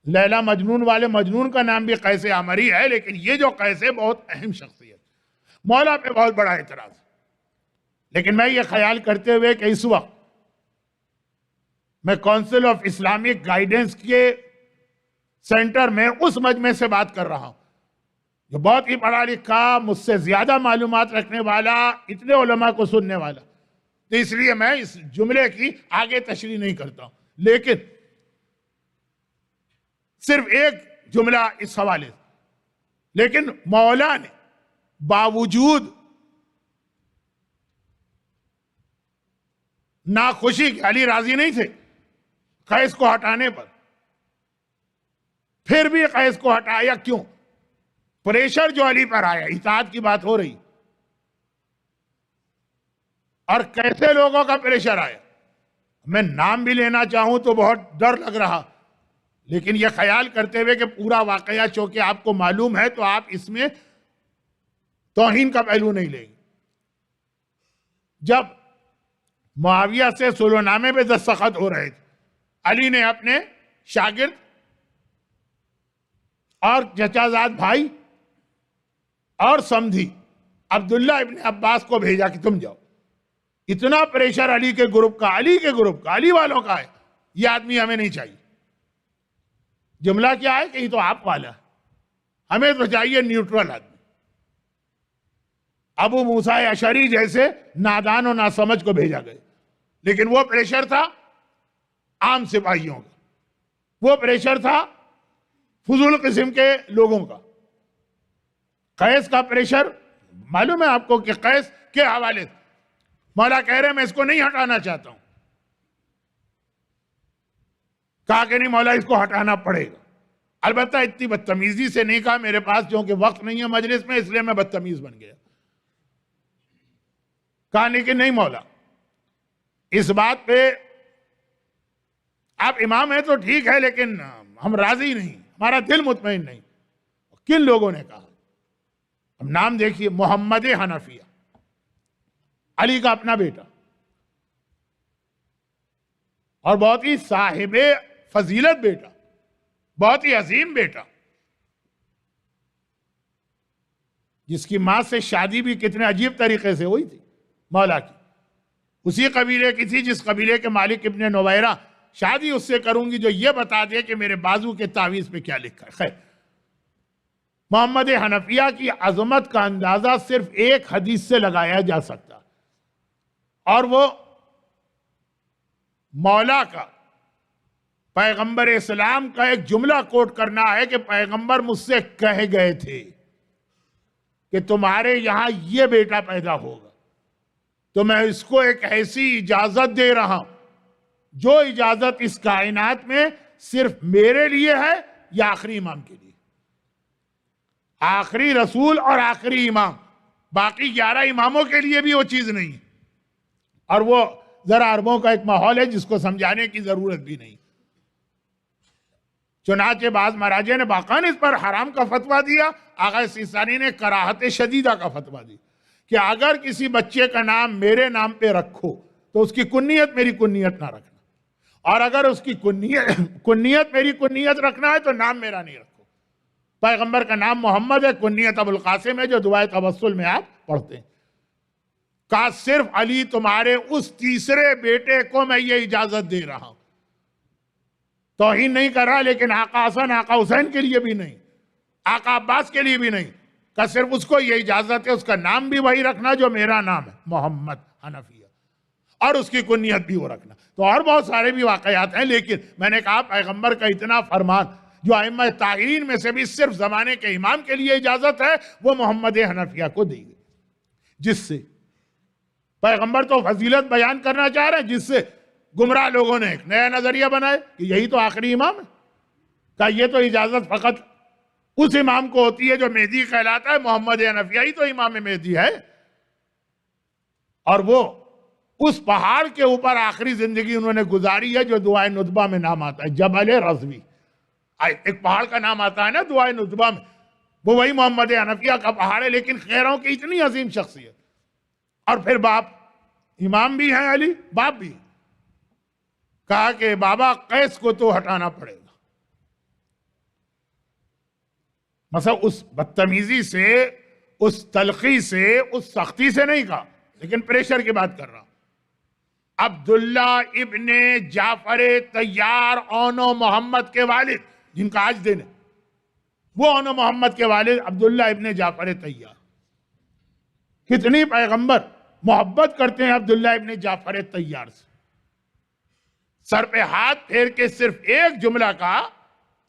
[SPEAKER 1] لیلا مجنون والے مجنون کا نام بھی قیس عمری ہے، لیکن یہ جو قیس ہے بہت اہم شخصیت. مولا پہ بہت بڑا اعتراض. لیکن میں یہ خیال کرتے ہوئے کہ اس وقت میں کونسل آف اسلامک گائیڈنس کے سینٹر میں اس مجمع سے بات کر رہا ہوں جو بہت ہی پڑھا لکھا، مجھ سے زیادہ معلومات رکھنے والا، اتنے علماء کو سننے والا، تو اس لیے میں اس جملے کی آگے تشریح نہیں کرتا ہوں. لیکن صرف ایک جملہ اس حوالے سے، لیکن مولا نے باوجود ناخوشی کے، علی راضی نہیں تھے قیس کو ہٹانے پر، پھر بھی قیس کو ہٹایا. کیوں؟ پریشر جو علی پر آیا، اطاعت کی بات ہو رہی، اور کیسے لوگوں کا پریشر آیا. میں نام بھی لینا چاہوں تو بہت ڈر لگ رہا، لیکن یہ خیال کرتے ہوئے کہ پورا واقعہ چونکہ آپ کو معلوم ہے تو آپ اس میں توہین کا پہلو نہیں لیں گے. جب معاویہ سے صلح نامے پہ دستخط ہو رہے تھے، علی نے اپنے شاگرد اور چچا زاد بھائی اور سمدھی عبداللہ ابن عباس کو بھیجا کہ تم جاؤ. اتنا پریشر علی کے گروپ کا، علی والوں کا ہے، یہ آدمی ہمیں نہیں چاہیے. جملہ کیا ہے کہ یہ تو آپ والا ہے. ہمیں تو چاہیے نیوٹرل آدمی، ابو موسیٰ اشعری جیسے نادان و ناسمجھ کو بھیجا گئے، لیکن وہ پریشر تھا عام سپاہیوں کا، وہ پریشر تھا فضول قسم کے لوگوں کا۔ قیس کا پریشر معلوم ہے آپ کو کہ قیس کے حوالے سے مولا کہہ رہے ہیں میں اس کو نہیں ہٹانا چاہتا ہوں، کہا کہ نہیں مولا اس کو ہٹانا پڑے گا، البتہ اتنی بدتمیزی سے نہیں کہا، میرے پاس جو کہ وقت نہیں ہے مجلس میں اس لیے میں بدتمیز بن گیا، کہا لیکن نہیں مولا اس بات پہ آپ امام ہیں تو ٹھیک ہے لیکن ہم راضی نہیں، ہمارا دل مطمئن نہیں۔ کن لوگوں نے کہا؟ اب نام دیکھیے، محمد حنفیہ، علی کا اپنا بیٹا اور بہت ہی صاحب فضیلت بیٹا، بہت ہی عظیم بیٹا، جس کی ماں سے شادی بھی کتنے عجیب طریقے سے ہوئی تھی مولا کی، اسی قبیلے کی تھی جس قبیلے کے مالک ابن نویرہ، شادی اس سے کروں گی جو یہ بتا دے کہ میرے بازو کے تعویذ پہ کیا لکھا ہے۔ خیر، محمد حنفیہ کی عظمت کا اندازہ صرف ایک حدیث سے لگایا جا سکتا، اور وہ مولا کا پیغمبر اسلام کا ایک جملہ کوٹ کرنا ہے کہ پیغمبر مجھ سے کہہ گئے تھے کہ تمہارے یہاں یہ بیٹا پیدا ہوگا، تو میں اس کو ایک ایسی اجازت دے رہا ہوں جو اجازت اس کائنات میں صرف میرے لیے ہے یا آخری امام کے لیے، آخری رسول اور آخری امام، باقی 11 اماموں کے لیے بھی وہ چیز نہیں ہے، اور وہ ذرا عربوں کا ایک ماحول ہے جس کو سمجھانے کی ضرورت بھی نہیں۔ چنانچہ بعض مراجع نے باقاعدہ اس پر حرام کا فتویٰ دیا، آغا سیستانی نے کراہت شدیدہ کا فتویٰ دیا کہ اگر کسی بچے کا نام میرے نام پہ رکھو تو اس کی کنیت میری کنیت نہ رکھنا، اور اگر اس کی کنیت میری کنیت رکھنا ہے تو نام میرا نہیں رکھو۔ پیغمبر کا نام محمد ہے، کنیت ابو القاسم ہے جو دعائے توسل میں آپ پڑھتے ہیں۔ کہا صرف علی تمہارے اس تیسرے بیٹے کو میں یہ اجازت دے رہا ہوں، توہین نہیں کر رہا، لیکن آقا حسن آقا حسین کے لیے بھی نہیں، آقا عباس کے لیے بھی نہیں، کہ صرف اس کو یہ اجازت ہے اس کا نام بھی وہی رکھنا جو میرا نام ہے محمد حنفیہ، اور اس کی کنیت بھی وہ رکھنا۔ تو اور بہت سارے بھی واقعات ہیں، لیکن میں نے کہا پیغمبر کا اتنا فرمان جو ائمہ طاہرین میں سے بھی صرف زمانے کے امام کے لیے اجازت ہے وہ محمد حنفیہ کو دی گئی، جس سے پیغمبر تو فضیلت بیان کرنا چاہ رہے ہیں، جس سے گمراہ لوگوں نے ایک نیا نظریہ بنائے کہ یہی تو آخری امام ہے، کہ یہ تو اجازت فقط اس امام کو ہوتی ہے جو مہدی کہلاتا ہے، محمد حنفیہ ہی تو امام مہدی ہے، اور وہ اس پہاڑ کے اوپر آخری زندگی انہوں نے گزاری ہے جو دعائے ندبہ میں نام آتا ہے، جبل رضوی، ایک پہاڑ کا نام آتا ہے نا دعائے ندبہ میں، وہ وہی محمد حنفیہ کا پہاڑ ہے، لیکن خیروں کی اتنی عظیم شخصیت، اور پھر باپ امام بھی ہیں علی، باپ بھی، کہا کہ بابا قیس کو تو ہٹانا پڑے گا، مثلا اس بدتمیزی سے، اس تلخی سے، اس سختی سے نہیں کہا، لیکن پریشر کی بات کر رہا ہوں۔ عبداللہ ابن جعفر طیار اونو محمد کے والد، جن کا آج دن ہے، وہ اونو محمد کے والد عبداللہ ابن جعفر طیار، کتنی پیغمبر محبت کرتے ہیں عبداللہ ابن جعفر طیار سے، سر پہ ہاتھ پھیر کے صرف ایک جملہ کہا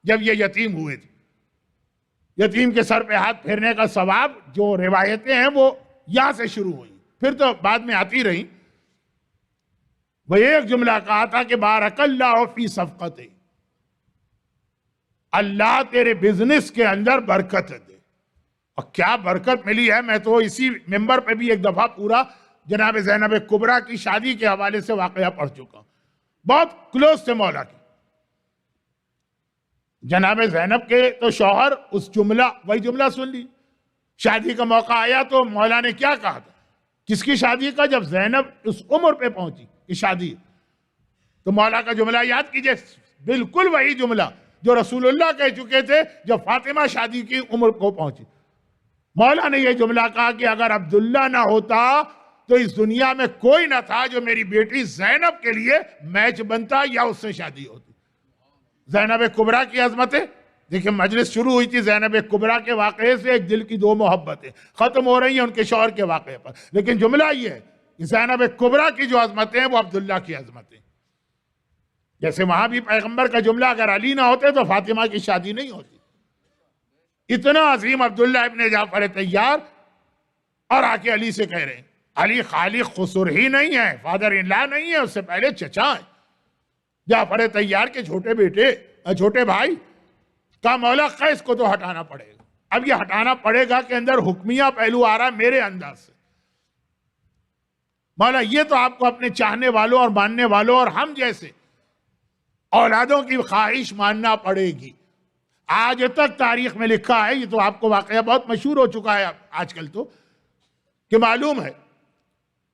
[SPEAKER 1] جب یہ یتیم ہوئے تھے، یتیم کے سر پہ ہاتھ پھیرنے کا ثواب جو روایتیں ہیں وہ یہاں سے شروع ہوئی، پھر تو بعد میں آتی رہی، وہ ایک جملہ کہا تھا کہ بارک اللہ فی صفقت، اللہ تیرے بزنس کے اندر برکت دے، اور کیا برکت ملی ہے۔ میں تو اسی ممبر پہ بھی ایک دفعہ پورا جناب زینب کبریٰ کی شادی کے حوالے سے واقعہ پڑھ چکا ہوں، بہت کلوز تھے مولا کی، جناب زینب کے تو شوہر اس جملہ وہی جملہ سن لی، شادی کا موقع آیا تو مولا نے کیا کہا تھا، کس کی شادی کا، جب زینب اس عمر پہ پہنچی کہ شادی، تو مولا کا جملہ یاد کیجئے، بالکل وہی جملہ جو رسول اللہ کہہ چکے تھے جب فاطمہ شادی کی عمر کو پہنچی، مولا نے یہ جملہ کہا کہ اگر عبداللہ نہ ہوتا تو اس دنیا میں کوئی نہ تھا جو میری بیٹی زینب کے لیے میچ بنتا یا اس سے شادی ہوتی۔ زینب کبریٰ کی عظمتیں دیکھیں مجلس شروع ہوئی تھی زینب کبریٰ کے واقعے سے، ایک دل کی دو محبتیں ختم ہو رہی ہیں ان کے شوہر کے واقعے پر، لیکن جملہ یہ ہے کہ زینب کبریٰ کی جو عظمتیں ہیں وہ عبداللہ کی عظمتیں، جیسے وہاں بھی پیغمبر کا جملہ اگر علی نہ ہوتے تو فاطمہ کی شادی نہیں ہوتی۔ اتنا عظیم عبداللہ ابن جعفر طیار، اور آ کے علی سے کہہ رہے ہیں علی خالق خسر ہی نہیں ہے، فادر ان لا نہیں ہے، اس سے پہلے چچا ہیں، جعفر طیار کے چھوٹے بیٹے، چھوٹے بھائی کا مولا قیس کو تو ہٹانا پڑے گا۔ اب یہ ہٹانا پڑے گا کہ اندر حکمیہ پہلو آ رہا ہے میرے انداز سے، مولا یہ تو آپ کو اپنے چاہنے والوں اور ماننے والوں اور ہم جیسے اولادوں کی خواہش ماننا پڑے گی۔ آج تک تاریخ میں لکھا ہے، یہ تو آپ کو واقعہ بہت مشہور ہو چکا ہے آج کل تو، کہ معلوم ہے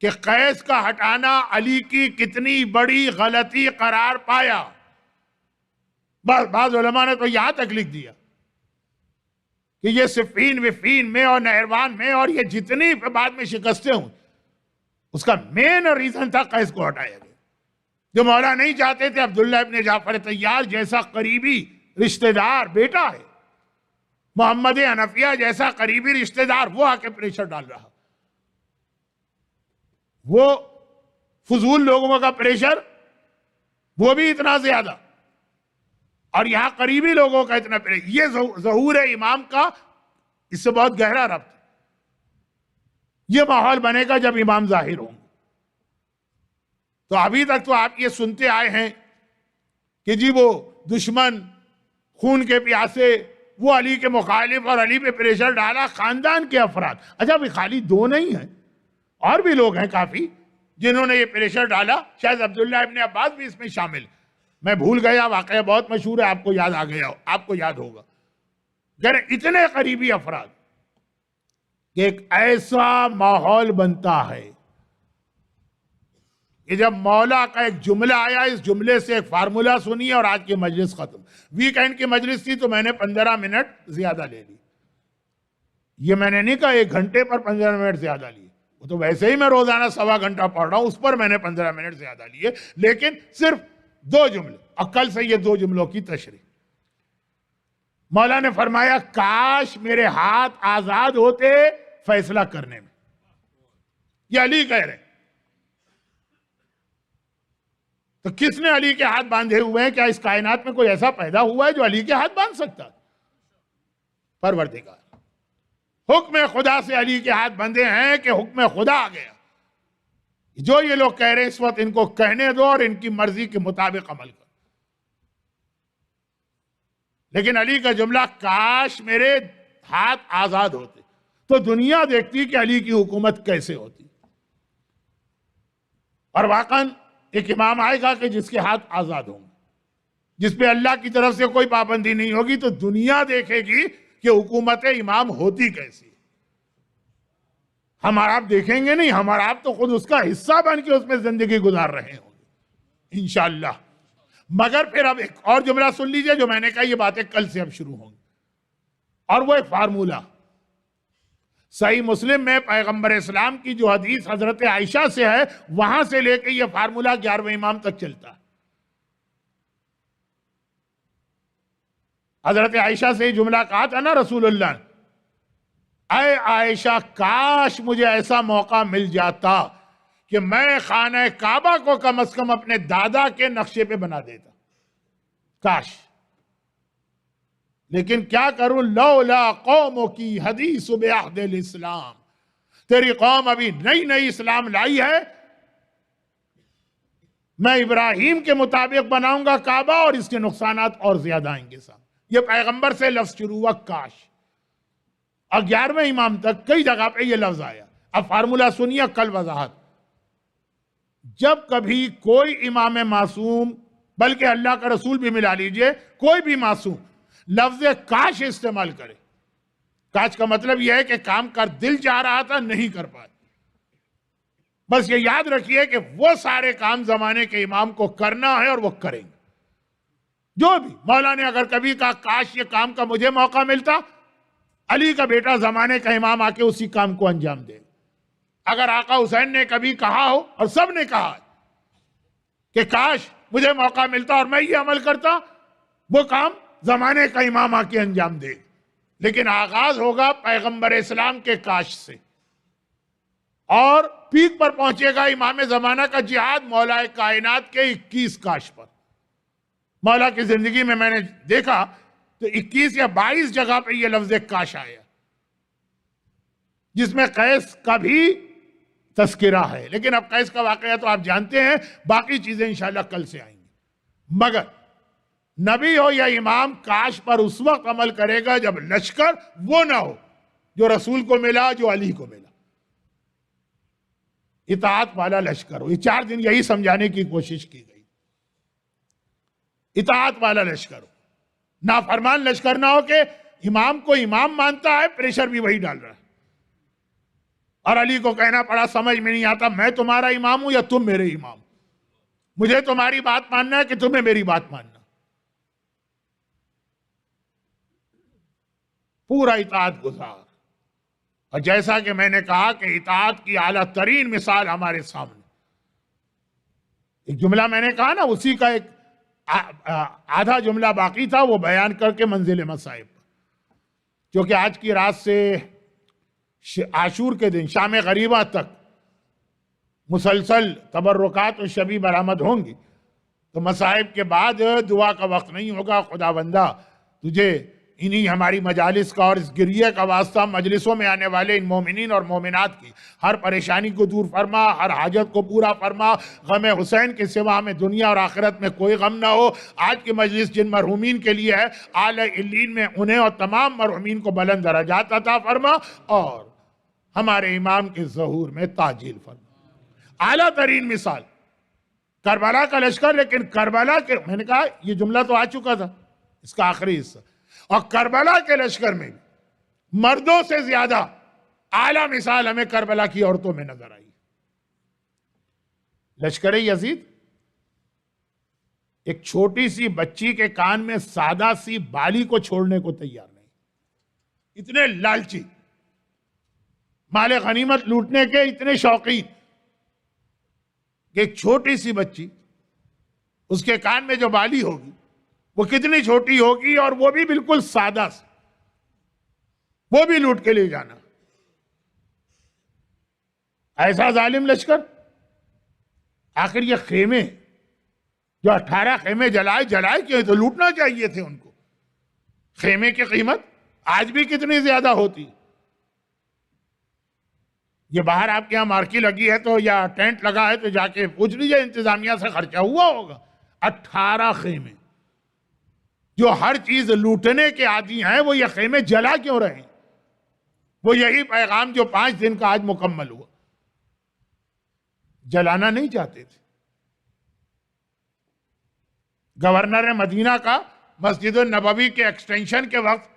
[SPEAKER 1] کہ قیس کا ہٹانا علی کی کتنی بڑی غلطی قرار پایا۔ بعض علماء نے تو یہاں تک لکھ دیا کہ یہ صفین وفین میں اور نہروان میں اور یہ جتنی بعد میں شکستیں ہوں، اس کا مین ریزن تھا قیس کو ہٹایا گیا۔ جو مولا نہیں چاہتے تھے عبداللہ ابن جعفر طیار جیسا قریبی رشتہ دار بیٹا ہے، محمد حنفیہ جیسا قریبی رشتہ دار، وہ آ کے پریشر ڈال رہا، وہ فضول لوگوں کا پریشر وہ بھی اتنا زیادہ، اور یہاں قریبی لوگوں کا اتنا پریشر، یہ ظہور امام کا اس سے بہت گہرا ربط ہے۔ یہ ماحول بنے گا جب امام ظاہر ہوں۔ تو ابھی تک تو آپ یہ سنتے آئے ہیں کہ جی وہ دشمن خون کے پیاسے، وہ علی کے مخالف اور علی پہ پریشر ڈالا خاندان کے افراد۔ اچھا بھی خالی دو نہیں ہیں، اور بھی لوگ ہیں کافی جنہوں نے یہ پریشر ڈالا، شاید عبداللہ ابن عباس بھی اس میں شامل، میں بھول گیا، واقعہ بہت مشہور ہے، آپ کو یاد آ گیا، آپ کو یاد ہوگا۔ اتنے قریبی افراد کہ ایک ایسا ماحول بنتا ہے کہ جب مولا کا ایک جملہ آیا، اس جملے سے ایک فارمولہ سنیے اور آج کی مجلس ختم۔ ویکینڈ کی مجلس تھی تو میں نے 15 منٹ زیادہ لے لی، یہ میں نے نہیں کہا 1 گھنٹے پر 15 منٹ زیادہ لیے، وہ تو ویسے ہی میں روزانہ 1.25 گھنٹہ پڑھ رہا ہوں، اس پر میں نے 15 منٹ زیادہ لیے، لیکن صرف 2 جملے، اور کل سے یہ 2 جملوں کی تشریح۔ مولا نے فرمایا کاش میرے ہاتھ آزاد ہوتے فیصلہ کرنے میں، یہ علی کہہ رہے ہیں۔ تو کس نے علی کے ہاتھ باندھے ہوئے ہیں؟ کیا اس کائنات میں کوئی ایسا پیدا ہوا ہے جو علی کے ہاتھ باندھ سکتا؟ پروردگار۔ حکم خدا سے علی کے ہاتھ بندھے ہیں کہ حکم خدا آ گیا، جو یہ لوگ کہہ رہے ہیں اس وقت ان کو کہنے دو اور ان کی مرضی کے مطابق عمل کرو۔ لیکن علی کا جملہ کاش میرے ہاتھ آزاد ہوتے، تو دنیا دیکھتی کہ علی کی حکومت کیسے ہوتی، اور واقعاً ایک امام آئے گا کہ جس کے ہاتھ آزاد ہوں گے، جس پہ اللہ کی طرف سے کوئی پابندی نہیں ہوگی، تو دنیا دیکھے گی کہ حکومت امام ہوتی کیسی۔ ہم اور آپ دیکھیں گے نہیں، ہم اور آپ تو خود اس کا حصہ بن کے اس میں زندگی گزار رہے ہوں گے انشاءاللہ۔ مگر پھر اب ایک اور جملہ سن لیجئے، جو میں نے کہا یہ باتیں کل سے اب شروع ہوں گی، اور وہ ایک فارمولہ صحیح مسلم میں پیغمبر اسلام کی جو حدیث حضرت عائشہ سے ہے، وہاں سے لے کے یہ فارمولہ 11ویں امام تک چلتا ہے۔ حضرت عائشہ سے یہ جملہ کہا تھا نا رسول اللہ نے، اے عائشہ کاش مجھے ایسا موقع مل جاتا کہ میں خانہ کعبہ کو کم از کم اپنے دادا کے نقشے پہ بنا دیتا، کاش، لیکن کیا کروں، لولا قوموں کی حدیث بعہد الاسلام، تیری قوم ابھی نئی نئی اسلام لائی ہے، میں ابراہیم کے مطابق بناؤں گا کعبہ اور اس کے نقصانات اور زیادہ آئیں گے سامنے۔ یہ پیغمبر سے لفظ شروع ہوا کاش، اور 11ویں امام تک کئی جگہ پہ یہ لفظ آیا۔ اب فارمولہ سنیے، کل وضاحت۔ جب کبھی کوئی امام معصوم، بلکہ اللہ کا رسول بھی ملا لیجئے، کوئی بھی معصوم لفظ کاش استعمال کرے، کاش کا مطلب یہ ہے کہ کام کر دل چاہ رہا تھا نہیں کر پائے، بس یہ یاد رکھیے کہ وہ سارے کام زمانے کے امام کو کرنا ہے اور وہ کریں گے۔ جو بھی مولا نے اگر کبھی کہا کاش یہ کام کا مجھے موقع ملتا، علی کا بیٹا زمانے کا امام آ کے اسی کام کو انجام دے۔ اگر آقا حسین نے کبھی کہا ہو، اور سب نے کہا کہ کاش مجھے موقع ملتا اور میں یہ عمل کرتا، وہ کام زمانے کا امام آ کے انجام دے، لیکن آغاز ہوگا پیغمبر اسلام کے کاش سے، اور پیک پر پہنچے گا امام زمانہ کا جہاد مولا کائنات کے 21 کاش پر۔ مولا کی زندگی میں نے دیکھا تو 21 یا 22 جگہ پہ یہ لفظ کاش آیا، جس میں قیس کا بھی تذکرہ ہے، لیکن اب قیس کا واقعہ تو آپ جانتے ہیں، باقی چیزیں انشاءاللہ کل سے آئیں گی۔ مگر نبی ہو یا امام کاش پر اس وقت عمل کرے گا جب لشکر وہ نہ ہو جو رسول کو ملا، جو علی کو ملا، اطاعت والا لشکر ہو۔ یہ 4 دن یہی سمجھانے کی کوشش کی گئی، اطاعت والا لشکر ہو، نافرمان لشکر نہ ہو کہ امام کو امام مانتا ہے، پریشر بھی وہی ڈال رہا ہے، اور علی کو کہنا پڑا سمجھ میں نہیں آتا میں تمہارا امام ہوں یا تم میرے امام، مجھے تمہاری بات ماننا ہے کہ تمہیں میری بات ماننا۔ پورا اطاعت گزار، اور جیسا کہ میں نے کہا کہ اطاعت کی اعلیٰ ترین مثال ہمارے سامنے، ایک جملہ میں نے کہا نا، اسی کا ایک آدھا جملہ باقی تھا، وہ بیان کر کے منزل مصائب، کیونکہ آج کی رات سے عاشور کے دن شام غریبہ تک مسلسل تبرکات و شبی برآمد ہوں گی، تو مصائب کے بعد دعا کا وقت نہیں ہوگا۔ خدا بندہ تجھے انہی ہماری مجالس کا اور اس گریہ کا واسطہ مجلسوں میں آنے والے ان مومنین اور مومنات کی ہر پریشانی کو دور فرما، ہر حاجت کو پورا فرما، غم حسین کے سوا ہمیں دنیا اور آخرت میں کوئی غم نہ ہو۔ آج کی مجلس جن مرحومین کے لیے ہے، اعلی علیین میں انہیں اور تمام مرحومین کو بلند درجات عطا فرما، اور ہمارے امام کے ظہور میں تعجیل فرما۔ اعلیٰ ترین مثال کربلا کا لشکر، لیکن کربلا کے، میں نے کہا یہ جملہ تو آ چکا تھا، اس کا آخری حصہ، اور کربلا کے لشکر میں بھی مردوں سے زیادہ اعلیٰ مثال ہمیں کربلا کی عورتوں میں نظر آئی۔ لشکر یزید ایک چھوٹی سی بچی کے کان میں سادہ سی بالی کو چھوڑنے کو تیار نہیں، اتنے لالچی، مال غنیمت لوٹنے کے اتنے شوقین کہ ایک چھوٹی سی بچی، اس کے کان میں جو بالی ہوگی وہ کتنی چھوٹی ہوگی، اور وہ بھی بالکل سادہ سی، وہ بھی لوٹ کے لے جانا۔ ایسا ظالم لشکر، آخر یہ خیمے جو 18 خیمے جلائے کیوں؟ تو لوٹنا چاہیے تھے ان کو۔ خیمے کی قیمت آج بھی کتنی زیادہ ہوتی، یہ باہر آپ کے یہاں مارکی لگی ہے تو یا ٹینٹ لگا ہے تو جا کے پوچھ لیجئے انتظامیہ سے خرچہ ہوا ہوگا۔ 18 خیمے، جو ہر چیز لوٹنے کے عادی ہیں، وہ یہ خیمے جلا کیوں رہے ہیں؟ وہ یہی پیغام جو 5 دن کا آج مکمل ہوا، جلانا نہیں چاہتے تھے۔ گورنر مدینہ کا مسجد النبوی کے ایکسٹینشن کے وقت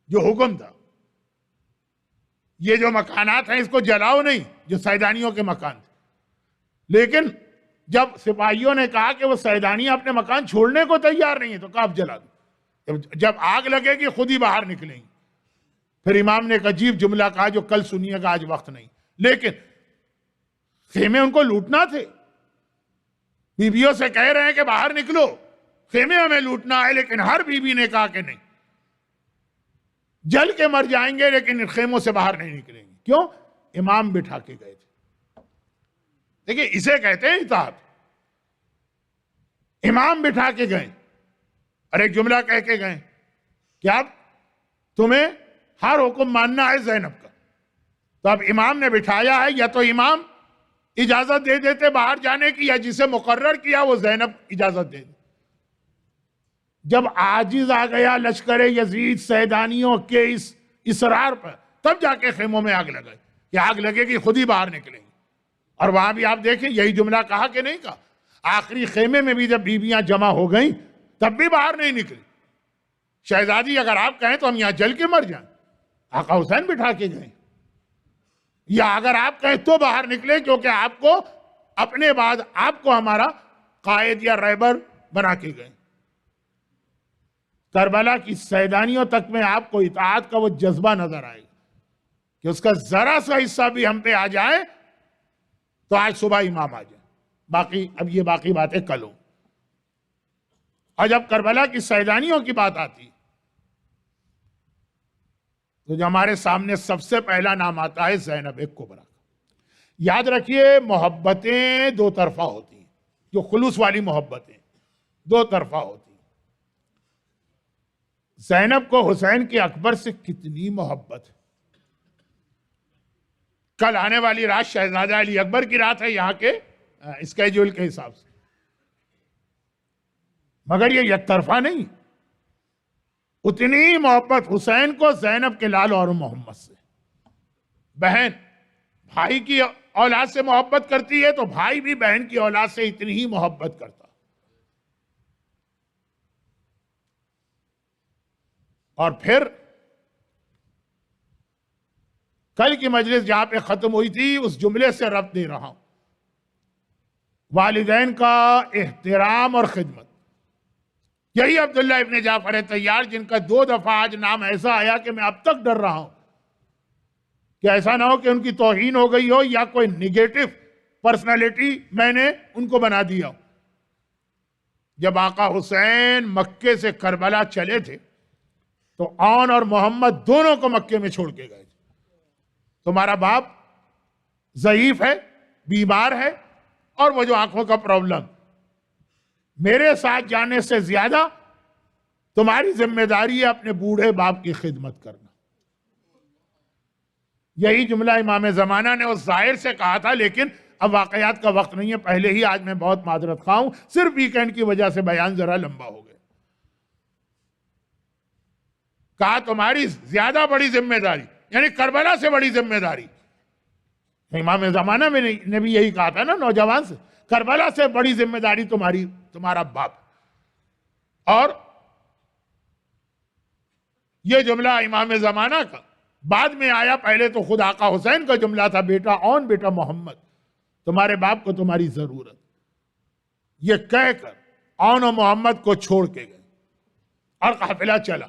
[SPEAKER 1] جو حکم تھا، یہ جو مکانات ہیں اس کو جلاؤ نہیں، جو سیدانیوں کے مکان تھے، لیکن جب سپاہیوں نے کہا کہ وہ سیدانیاں اپنے مکان چھوڑنے کو تیار نہیں ہیں تو کہا اب جلا دو، جب آگ لگے گی خود ہی باہر نکلیں گی۔ پھر امام نے ایک عجیب جملہ کہا جو کل سنیے گا، آج وقت نہیں، لیکن خیمے ان کو لوٹنا تھے۔ بیویوں سے کہہ رہے ہیں کہ باہر نکلو، خیمے ہمیں لوٹنا ہے، لیکن ہر بیوی نے کہا کہ نہیں، جل کے مر جائیں گے لیکن خیموں سے باہر نہیں نکلیں گے۔ کیوں؟ امام بٹھا کے گئے تھے۔ دیکھیں اسے کہتے ہیں اطاعت، امام بٹھا کے گئے اور ایک جملہ کہہ کے گئے کہ اب تمہیں ہر حکم ماننا ہے زینب کا، تو اب امام نے بٹھایا ہے، یا تو امام اجازت دے دیتے باہر جانے کی، یا جسے مقرر کیا وہ زینب اجازت دے دے۔ جب عاجز آ گیا لشکر یزید سیدانیوں کے اس اصرار پر، تب جا کے خیموں میں آگ لگائی کہ آگ لگے گی خود ہی باہر نکلیں گے۔ اور وہاں بھی آپ دیکھیں یہی جملہ کہا کہ نہیں کہا، آخری خیمے میں بھی جب بیویاں جمع ہو گئیں تب بھی باہر نہیں نکلی۔ شہزادی اگر آپ کہیں تو ہم یہاں جل کے مر جائیں، آقا حسین بٹھا کے گئے، یا اگر آپ کہیں تو باہر نکلے، کیونکہ آپ کو اپنے بعد آپ کو ہمارا قائد یا رہبر بنا کے گئے۔ کربلا کی سیدانیوں تک میں آپ کو اطاعت کا وہ جذبہ نظر آئے کہ اس کا ذرا سا حصہ بھی ہم پہ آ جائے تو آج صبح امام آ جائے، باقی اب یہ باقی باتیں کل ہوں۔ اور جب کربلا کی سیدانیوں کی بات آتی تو جو ہمارے سامنے سب سے پہلا نام آتا ہے زینب کبریٰ کا۔ یاد رکھیے محبتیں دو طرفہ ہوتی ہیں، جو خلوص والی محبتیں دو طرفہ ہوتی ہیں۔ زینب کو حسین کے اکبر سے کتنی محبت ہے۔ کل آنے والی رات شہزادہ علی اکبر کی رات ہے یہاں کے اسکیجول کے حساب سے، مگر یہ یک طرفہ نہیں، اتنی محبت حسین کو زینب کے لال اور محمد سے۔ بہن بھائی کی اولاد سے محبت کرتی ہے تو بھائی بھی بہن کی اولاد سے اتنی ہی محبت کرتا۔ اور پھر کل کی مجلس جہاں پہ ختم ہوئی تھی اس جملے سے ربط دے رہا ہوں، والدین کا احترام اور خدمت۔ یہی عبداللہ ابن جعفر طیار جن کا 2 دفعہ آج نام ایسا آیا کہ میں اب تک ڈر رہا ہوں کہ ایسا نہ ہو کہ ان کی توہین ہو گئی ہو یا کوئی نگیٹو پرسنالٹی میں نے ان کو بنا دیا ہو۔ جب آقا حسین مکے سے کربلا چلے تھے تو آن اور محمد دونوں کو مکے میں چھوڑ کے گئے تھے۔ تمہارا باپ ضعیف ہے، بیمار ہے، اور وہ جو آنکھوں کا پرابلم، میرے ساتھ جانے سے زیادہ تمہاری ذمہ داری ہے اپنے بوڑھے باپ کی خدمت کرنا۔ یہی جملہ امام زمانہ نے اس ظاہر سے کہا تھا، لیکن اب واقعات کا وقت نہیں ہے، پہلے ہی آج میں بہت معذرت خواہ ہوں، صرف ویکینڈ کی وجہ سے بیان ذرا لمبا ہو گیا۔ کہا تمہاری زیادہ بڑی ذمہ داری، یعنی کربلا سے بڑی ذمہ داری۔ امام زمانہ میں نے بھی یہی کہا تھا نا نوجوان سے، کربلا سے بڑی ذمہ داری تمہارا باپ۔ اور یہ جملہ امام زمانہ کا بعد میں آیا، پہلے تو خود آقا حسین کا جملہ تھا، بیٹا اون بیٹا محمد، تمہارے باپ کو تمہاری ضرورت۔ یہ کہہ کر اون و محمد کو چھوڑ کے گئے اور قافلہ چلا،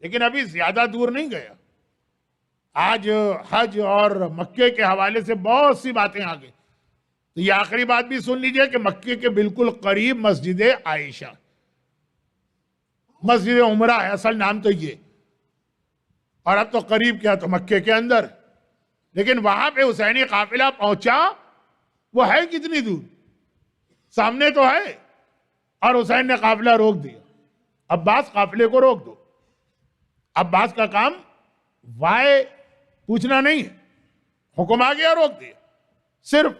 [SPEAKER 1] لیکن ابھی زیادہ دور نہیں گیا۔ آج حج اور مکے کے حوالے سے بہت سی باتیں آ گئی، تو یہ آخری بات بھی سن لیجئے کہ مکے کے بالکل قریب مسجد عائشہ، مسجد عمرہ ہے اصل نام تو یہ، اور اب تو قریب کیا تو مکے کے اندر، لیکن وہاں پہ حسینی قافلہ پہنچا، وہ ہے کتنی دور، سامنے تو ہے، اور حسین نے قافلہ روک دیا۔ عباس قافلے کو روک دو، عباس کا کام وائے پوچھنا نہیں ہے، حکم آ گیا روک دیا۔ صرف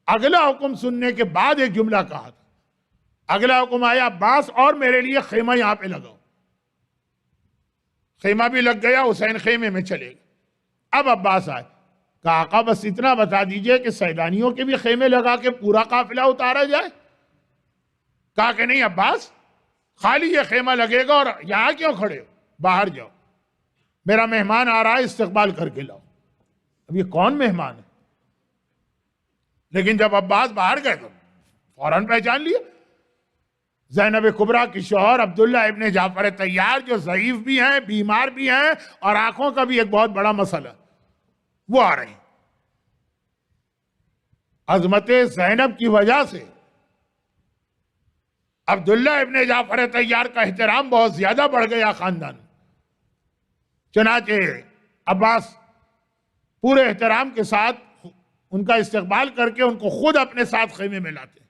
[SPEAKER 1] اگلا حکم سننے کے بعد ایک جملہ کہا تھا، اگلا حکم آیا عباس اور میرے لیے خیمہ یہاں پہ لگاؤ۔ خیمہ بھی لگ گیا، حسین خیمے میں چلے گئے۔ اب عباس آئے، کہا آقا بس اتنا بتا دیجئے کہ سیدانیوں کے بھی خیمے لگا کے پورا قافلہ اتارا جائے۔ کہا کہ نہیں عباس، خالی یہ خیمہ لگے گا، اور یہاں کیوں کھڑے ہو، باہر جاؤ، میرا مہمان آ رہا ہے، استقبال کر کے لاؤ۔ اب یہ کون مہمان ہے؟ لیکن جب عباس باہر گئے تو فوراً پہچان لیا، زینب کبریٰ کی شوہر عبداللہ ابن جعفر طیار، جو ضعیف بھی ہیں، بیمار بھی ہیں، اور آنکھوں کا بھی ایک بہت بڑا مسئلہ، وہ آ رہے ہیں۔ عظمت زینب کی وجہ سے عبداللہ ابن جعفر طیار کا احترام بہت زیادہ بڑھ گیا خاندان میں۔ چنانچہ عباس پورے احترام کے ساتھ ان کا استقبال کر کے ان کو خود اپنے ساتھ خیمے میں لاتے ہیں۔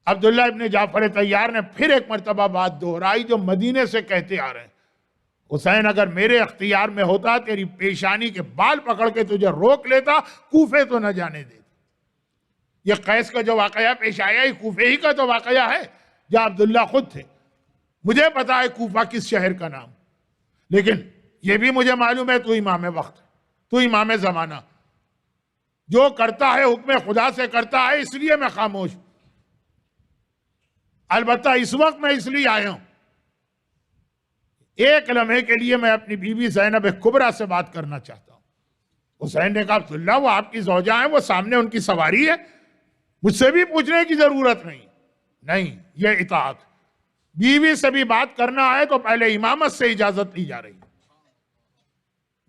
[SPEAKER 1] عبداللہ ابن جعفر طیار نے پھر ایک مرتبہ بات دہرائی جو مدینے سے کہتے آ رہے ہیں، حسین اگر میرے اختیار میں ہوتا تیری پیشانی کے بال پکڑ کے تجھے روک لیتا، کوفے تو نہ جانے دیتا۔ یہ قیس کا جو واقعہ پیش آیا، یہ کوفے ہی کا تو واقعہ ہے جہاں عبداللہ خود تھے۔ مجھے پتا ہے کوفہ کس شہر کا نام، لیکن یہ بھی مجھے معلوم ہے تو امام وقت، تو امام زمانہ، جو کرتا ہے حکم خدا سے کرتا ہے، اس لیے میں خاموش ہوں۔ البتہ اس وقت میں اس لیے آیا ہوں، ایک لمحے کے لیے میں اپنی بیوی زینب کبریٰ سے بات کرنا چاہتا ہوں۔ حسین نے کہا عبداللہ وہ آپ کی زوجہ ہیں، وہ سامنے ان کی سواری ہے، مجھ سے بھی پوچھنے کی ضرورت نہیں۔ نہیں، یہ اطاعت، بیوی سے بھی بات کرنا ہے تو پہلے امامت سے اجازت لی جا رہی ہے۔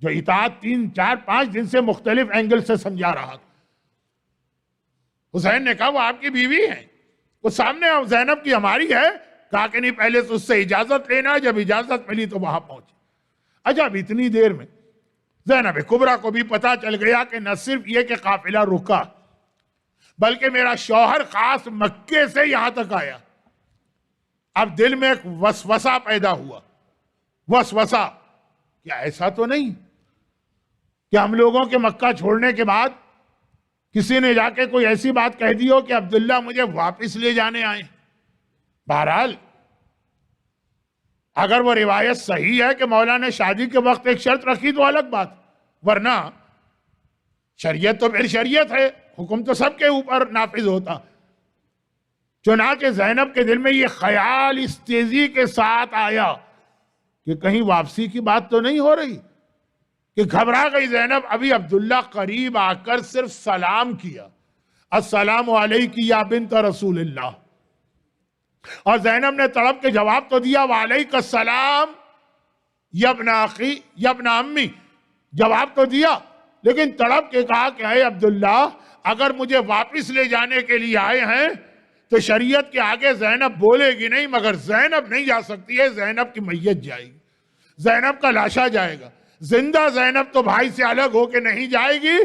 [SPEAKER 1] جو اطاعت 3 4 5 دن سے مختلف اینگل سے سمجھا رہا تھا۔ حسین نے کہا وہ آپ کی بیوی ہیں، وہ سامنے زینب کی ہماری ہے، کہا کہ نہیں پہلے تو اس سے اجازت لینا، جب اجازت ملی تو وہاں پہنچے۔ اچھا اب اتنی دیر میں زینب کبریٰ کو بھی پتا چل گیا کہ نہ صرف یہ کہ قافلہ رکا، بلکہ میرا شوہر خاص مکے سے یہاں تک آیا۔ اب دل میں ایک وسوسہ پیدا ہوا، وسوسہ کیا ایسا تو نہیں کہ ہم لوگوں کے مکہ چھوڑنے کے بعد کسی نے جا کے کوئی ایسی بات کہہ دی ہو کہ عبداللہ مجھے واپس لے جانے آئے۔ بہرحال اگر وہ روایت صحیح ہے کہ مولا نے شادی کے وقت ایک شرط رکھی تو الگ بات، ورنہ شریعت تو پھر شریعت ہے، حکم تو سب کے اوپر نافذ ہوتا۔ چنانچہ زینب کے دل میں یہ خیال اس تیزی کے ساتھ آیا کہ کہیں واپسی کی بات تو نہیں ہو رہی، کہ گھبرا گئی زینب۔ ابھی عبداللہ قریب آ کر صرف سلام کیا، السلام علیک یا بنت رسول اللہ، اور زینب نے تڑپ کے جواب تو دیا وعلیک السلام یا ابن اخی یا ابن امی، جواب تو دیا، لیکن تڑپ کے کہا کہ اے عبداللہ اگر مجھے واپس لے جانے کے لیے آئے ہیں تو شریعت کے آگے زینب بولے گی نہیں، مگر زینب نہیں جا سکتی ہے، زینب کی میت جائے گی، زینب کا لاشا جائے گا، زندہ زینب تو بھائی سے الگ ہو کے نہیں جائے گی۔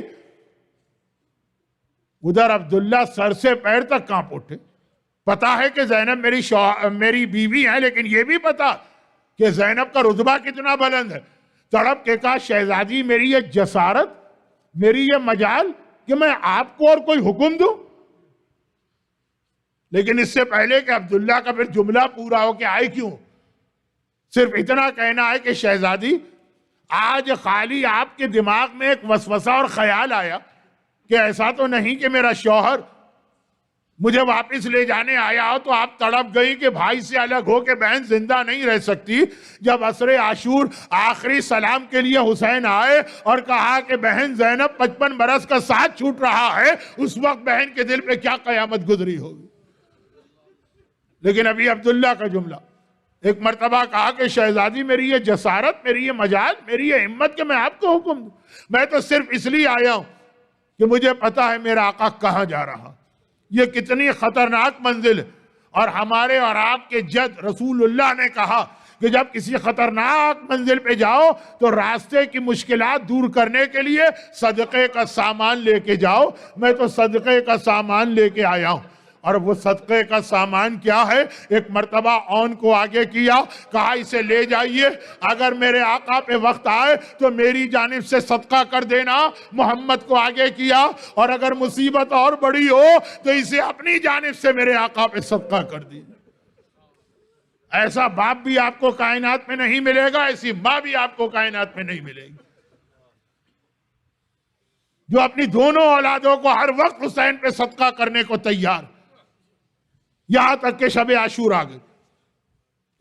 [SPEAKER 1] ادھر عبداللہ سر سے پیر تک کانپ اٹھے، پتا ہے کہ زینب میری بیوی ہے، لیکن یہ بھی پتا کہ زینب کا رتبہ کتنا بلند ہے۔ تڑپ کے کہا شہزادی میری یہ جسارت، میری یہ مجال کہ میں آپ کو اور کوئی حکم دوں؟ لیکن اس سے پہلے کہ عبداللہ کا پھر جملہ پورا ہو کہ آئے کیوں، صرف اتنا کہنا ہے کہ شہزادی آج خالی آپ کے دماغ میں ایک وسوسہ اور خیال آیا کہ ایسا تو نہیں کہ میرا شوہر مجھے واپس لے جانے آیا ہو تو آپ تڑپ گئی کہ بھائی سے الگ ہو کے بہن زندہ نہیں رہ سکتی۔ جب عصر عاشور آخری سلام کے لیے حسین آئے اور کہا کہ بہن زینب 55 برس کا ساتھ چھوٹ رہا ہے، اس وقت بہن کے دل پہ کیا قیامت گزری ہوگی۔ لیکن ابھی عبداللہ کا جملہ، ایک مرتبہ کہا کہ شہزادی میری یہ جسارت، میری یہ مجال، میری یہ ہمت کہ میں آپ کو حکم دوں، میں تو صرف اس لیے آیا ہوں کہ مجھے پتا ہے میرا آقا کہاں جا رہا، یہ کتنی خطرناک منزل ہے، اور ہمارے اور آپ کے جد رسول اللہ نے کہا کہ جب کسی خطرناک منزل پہ جاؤ تو راستے کی مشکلات دور کرنے کے لیے صدقے کا سامان لے کے جاؤ۔ میں تو صدقے کا سامان لے کے آیا ہوں، اور وہ صدقے کا سامان کیا ہے؟ ایک مرتبہ اون کو آگے کیا، کہا اسے لے جائیے، اگر میرے آقا پہ وقت آئے تو میری جانب سے صدقہ کر دینا۔ محمد کو آگے کیا، اور اگر مصیبت اور بڑی ہو تو اسے اپنی جانب سے میرے آقا پہ صدقہ کر دینا۔ ایسا باپ بھی آپ کو کائنات میں نہیں ملے گا، ایسی ماں بھی آپ کو کائنات میں نہیں ملے گی، جو اپنی دونوں اولادوں کو ہر وقت حسین پہ صدقہ کرنے کو تیار، یہاں تک کہ شب عاشور آ گئی۔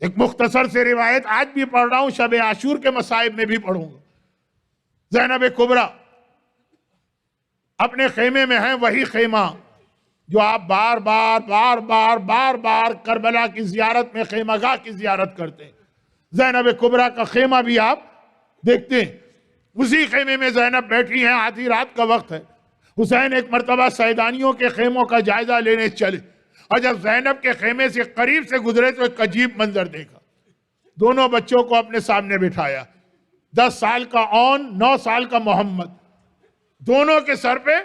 [SPEAKER 1] ایک مختصر سے روایت آج بھی پڑھ رہا ہوں، شب عاشور کے مصائب میں بھی پڑھوں گا۔ زینب کبریٰ اپنے خیمے میں ہیں، وہی خیمہ جو آپ بار بار کربلا کی زیارت میں خیمہ گاہ کی زیارت کرتے ہیں۔ زینب کبریٰ کا خیمہ بھی آپ دیکھتے ہیں، اسی خیمے میں زینب بیٹھی ہیں، آدھی رات کا وقت ہے۔ حسین ایک مرتبہ سیدانیوں کے خیموں کا جائزہ لینے چلے، اور جب زینب کے خیمے سے قریب سے گزرے تو ایک عجیب منظر دیکھا۔ دونوں بچوں کو اپنے سامنے بٹھایا، 10 سال کا اون، 9 سال کا محمد، دونوں کے سر پہ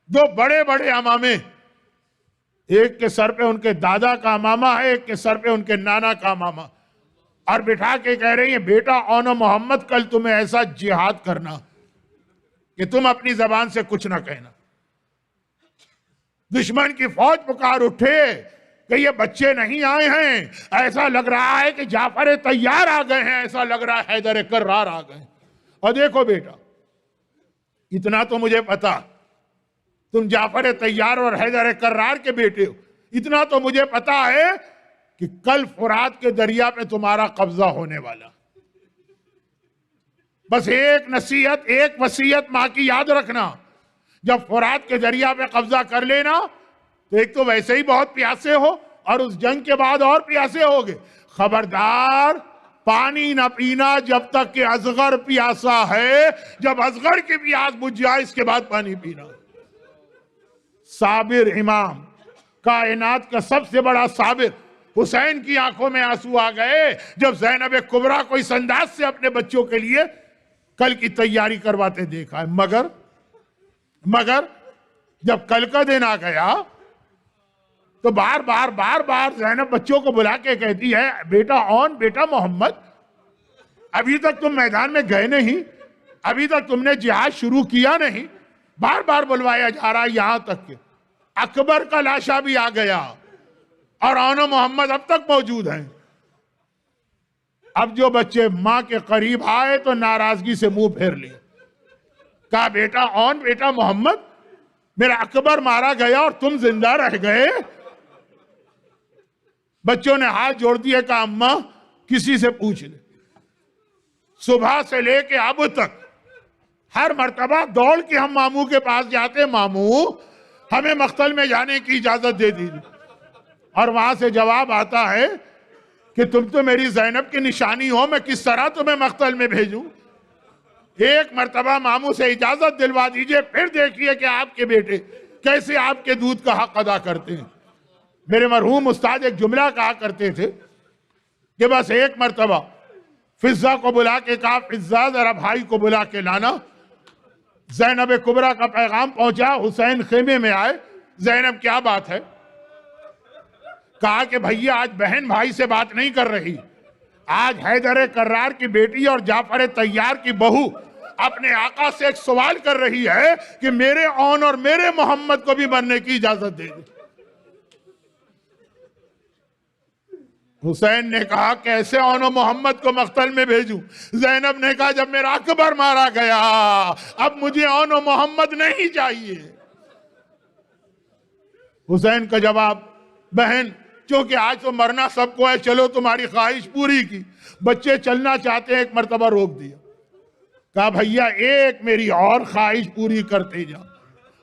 [SPEAKER 1] 2 بڑے بڑے امامے، ایک کے سر پہ ان کے دادا کا امامہ ہے، ایک کے سر پہ ان کے نانا کا امامہ، اور بٹھا کے کہہ رہی ہیں بیٹا اون و محمد کل تمہیں ایسا جہاد کرنا کہ تم اپنی زبان سے کچھ نہ کہنا۔ دشمن کی فوج پکار اٹھے کہ یہ بچے نہیں آئے ہیں، ایسا لگ رہا ہے کہ جعفر طیار آ گئے ہیں، ایسا لگ رہا ہے حیدر کرار آ گئے ہیں۔ اور دیکھو بیٹا، اتنا تو مجھے پتا تم جعفر طیار اور حیدر کرار کے بیٹے ہو، اتنا تو مجھے پتا ہے کہ کل فرات کے دریا پہ تمہارا قبضہ ہونے والا۔ بس ایک نصیحت، ایک وصیت ماں کی یاد رکھنا، جب فرات کے دریا پہ قبضہ کر لینا تو ایک تو ویسے ہی بہت پیاسے ہو، اور اس جنگ کے بعد اور پیاسے ہوگے، خبردار پانی نہ پینا جب تک کہ اصغر پیاسا ہے، جب اصغر کی پیاس بجھ جائے اس کے بعد پانی پینا۔ صابر امام کائنات کا سب سے بڑا صابر حسین کی آنکھوں میں آنسو آ گئے جب زینب کبریٰ کو اس انداز سے اپنے بچوں کے لیے کل کی تیاری کرواتے دیکھا ہے۔ مگر جب کل کا دن آ گیا تو بار بار زینب بچوں کو بلا کے کہتی ہے، بیٹا محمد، ابھی تک تم میدان میں گئے نہیں، ابھی تک تم نے جہاد شروع کیا نہیں۔ بار بلوایا جا رہا ہے، یہاں تک کہ اکبر کا لاشا بھی آ گیا اور محمد اب تک موجود ہیں۔ اب جو بچے ماں کے قریب آئے تو ناراضگی سے منہ پھیر لیے، کہا بیٹا محمد، میرا اکبر مارا گیا اور تم زندہ رہ گئے۔ بچوں نے ہاتھ جوڑ دیے، کہا اماں کسی سے پوچھ لے۔ صبح سے لے کے اب تک ہر مرتبہ دوڑ کے ہم ماموں کے پاس جاتے، ماموں ہمیں مقتل میں جانے کی اجازت دے دیجیے، اور وہاں سے جواب آتا ہے کہ تم تو میری زینب کی نشانی ہو، میں کس طرح تمہیں مقتل میں بھیجوں؟ ایک مرتبہ ماموں سے اجازت دلوا دیجئے، پھر دیکھیے کہ آپ کے بیٹے کیسے آپ کے دودھ کا حق ادا کرتے ہیں۔ میرے مرحوم استاد ایک جملہ کہا کرتے تھے کہ بس ایک مرتبہ فضہ کو بلا کے کہا، فضہ ذرا بھائی کو بلا کے لانا۔ زینب کبریٰ کا پیغام پہنچا، حسین خیمے میں آئے۔ زینب کیا بات ہے؟ کہا کہ بھئیہ آج بہن بھائی سے بات نہیں کر رہی، آج حیدر کرار کی بیٹی اور جعفر طیار کی بہو اپنے آقا سے ایک سوال کر رہی ہے کہ میرے اون اور میرے محمد کو بھی مرنے کی اجازت دے دے۔ حسین نے کہا کیسے اون و محمد کو مقتل میں بھیجوں؟ زینب نے کہا جب میرا اکبر مارا گیا اب مجھے اون و محمد نہیں چاہیے۔ حسین کا جواب، بہن چونکہ آج تو مرنا سب کو ہے، چلو تمہاری خواہش پوری کی، بچے چلنا چاہتے ہیں، ایک مرتبہ روک دیا۔ کہا بھئیہ ایک میری اور خواہش پوری کرتے جا،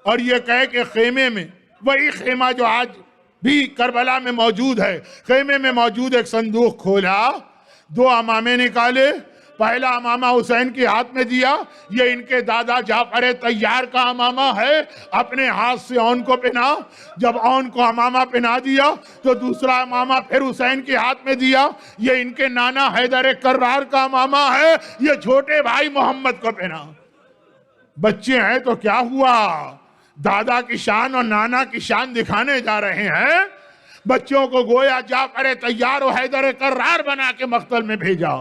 [SPEAKER 1] اور یہ کہے کہ خیمے میں، وہی خیمہ جو آج بھی کربلا میں موجود ہے، خیمے میں موجود ایک صندوق کھولا، 2 امامے نکالے، پہلا امامہ حسین کے ہاتھ میں دیا، یہ ان کے دادا جعفر طیار کا امامہ ہے، اپنے ہاتھ سے اون کو پہنا۔ جب اون کو امامہ پہنا دیا تو دوسرا امامہ پھر حسین کے ہاتھ میں دیا، یہ ان کے نانا حیدر کرار کا امامہ ہے، یہ چھوٹے بھائی محمد کو پہنا۔ بچے ہیں تو کیا ہوا؟ دادا کی شان اور نانا کی شان دکھانے جا رہے ہیں۔ بچوں کو گویا جعفر طیار و حیدر کرار بنا کے مقتل میں بھیجا۔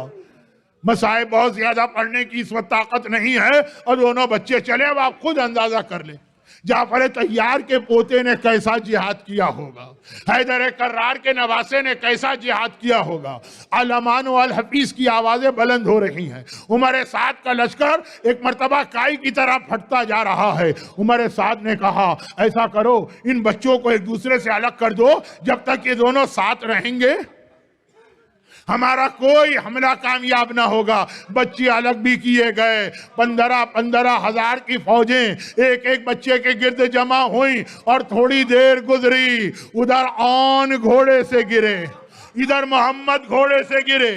[SPEAKER 1] مسائب بہت زیادہ پڑھنے کی اس وقت طاقت نہیں ہے، اور دونوں بچے چلے، اب آپ خود اندازہ کر لیں جعفر طیار کے پوتے نے کیسا جہاد کیا ہوگا، حیدر کرار کے نواسے نے کیسا جہاد کیا ہوگا۔ علمان و الحفیظ کی آوازیں بلند ہو رہی ہیں، عمر سعد کا لشکر ایک مرتبہ کائی کی طرح پھٹتا جا رہا ہے۔ عمر سعد نے کہا ایسا کرو، ان بچوں کو ایک دوسرے سے الگ کر دو، جب تک یہ دونوں ساتھ رہیں گے ہمارا کوئی حملہ کامیاب نہ ہوگا۔ بچے الگ بھی کیے گئے، 15 ہزار کی فوجیں ایک ایک بچے کے گرد جمع ہوئیں، اور تھوڑی دیر گزری، ادھر اون گھوڑے سے گرے، ادھر محمد گھوڑے سے گرے۔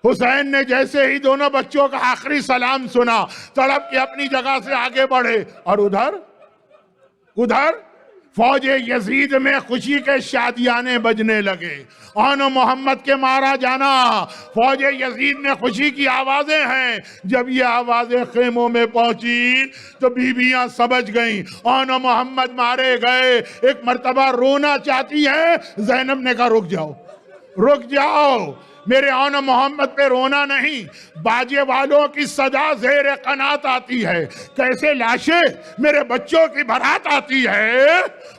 [SPEAKER 1] حسین نے جیسے ہی دونوں بچوں کا آخری سلام سنا، تڑپ کے اپنی جگہ سے آگے بڑھے، اور ادھر فوج یزید میں خوشی کے شادیانے بجنے لگے۔ اون و محمد کے مارا جانا، فوج یزید میں خوشی کی آوازیں ہیں۔ جب یہ آوازیں خیموں میں پہنچی تو بیویاں سمجھ گئیں اون و محمد مارے گئے۔ ایک مرتبہ رونا چاہتی ہیں، زینب نے کہا رک جاؤ، میرے اون و محمد پہ رونا نہیں، باجے والوں کی صدا زیر قنات آتی ہے، کیسے لاشیں میرے بچوں کی بھرات آتی ہے۔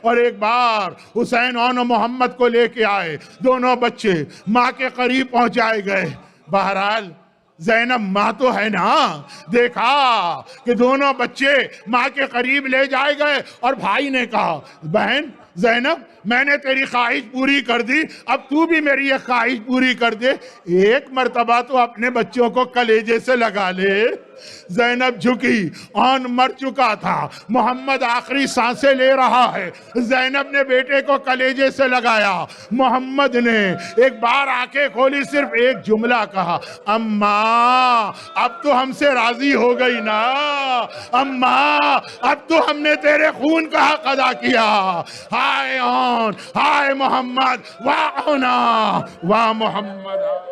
[SPEAKER 1] اور ایک بار حسین اون و محمد کو لے کے آئے، دونوں بچے ماں کے قریب پہنچائے گئے۔ بہرحال زینب ماں تو ہے نا، دیکھا کہ دونوں بچے ماں کے قریب لے جائے گئے، اور بھائی نے کہا بہن زینب میں نے تیری خواہش پوری کر دی، اب تو بھی میری ایک خواہش پوری کر دے، ایک مرتبہ تو اپنے بچوں کو کلیجے سے لگا لے۔ زینب جھکی، آن مر چکا تھا، محمد آخری سانسیں لے رہا ہے، زینب نے بیٹے کو کلیجے سے لگایا، محمد نے ایک بار آنکھیں کھولی، صرف ایک جملہ کہا، اماں اب تو ہم سے راضی ہو گئی نا، اماں اب تو ہم نے تیرے خون کا حق ادا کیا۔ ہائے آن، ہائے محمد، واہ آنا، واہ محمد۔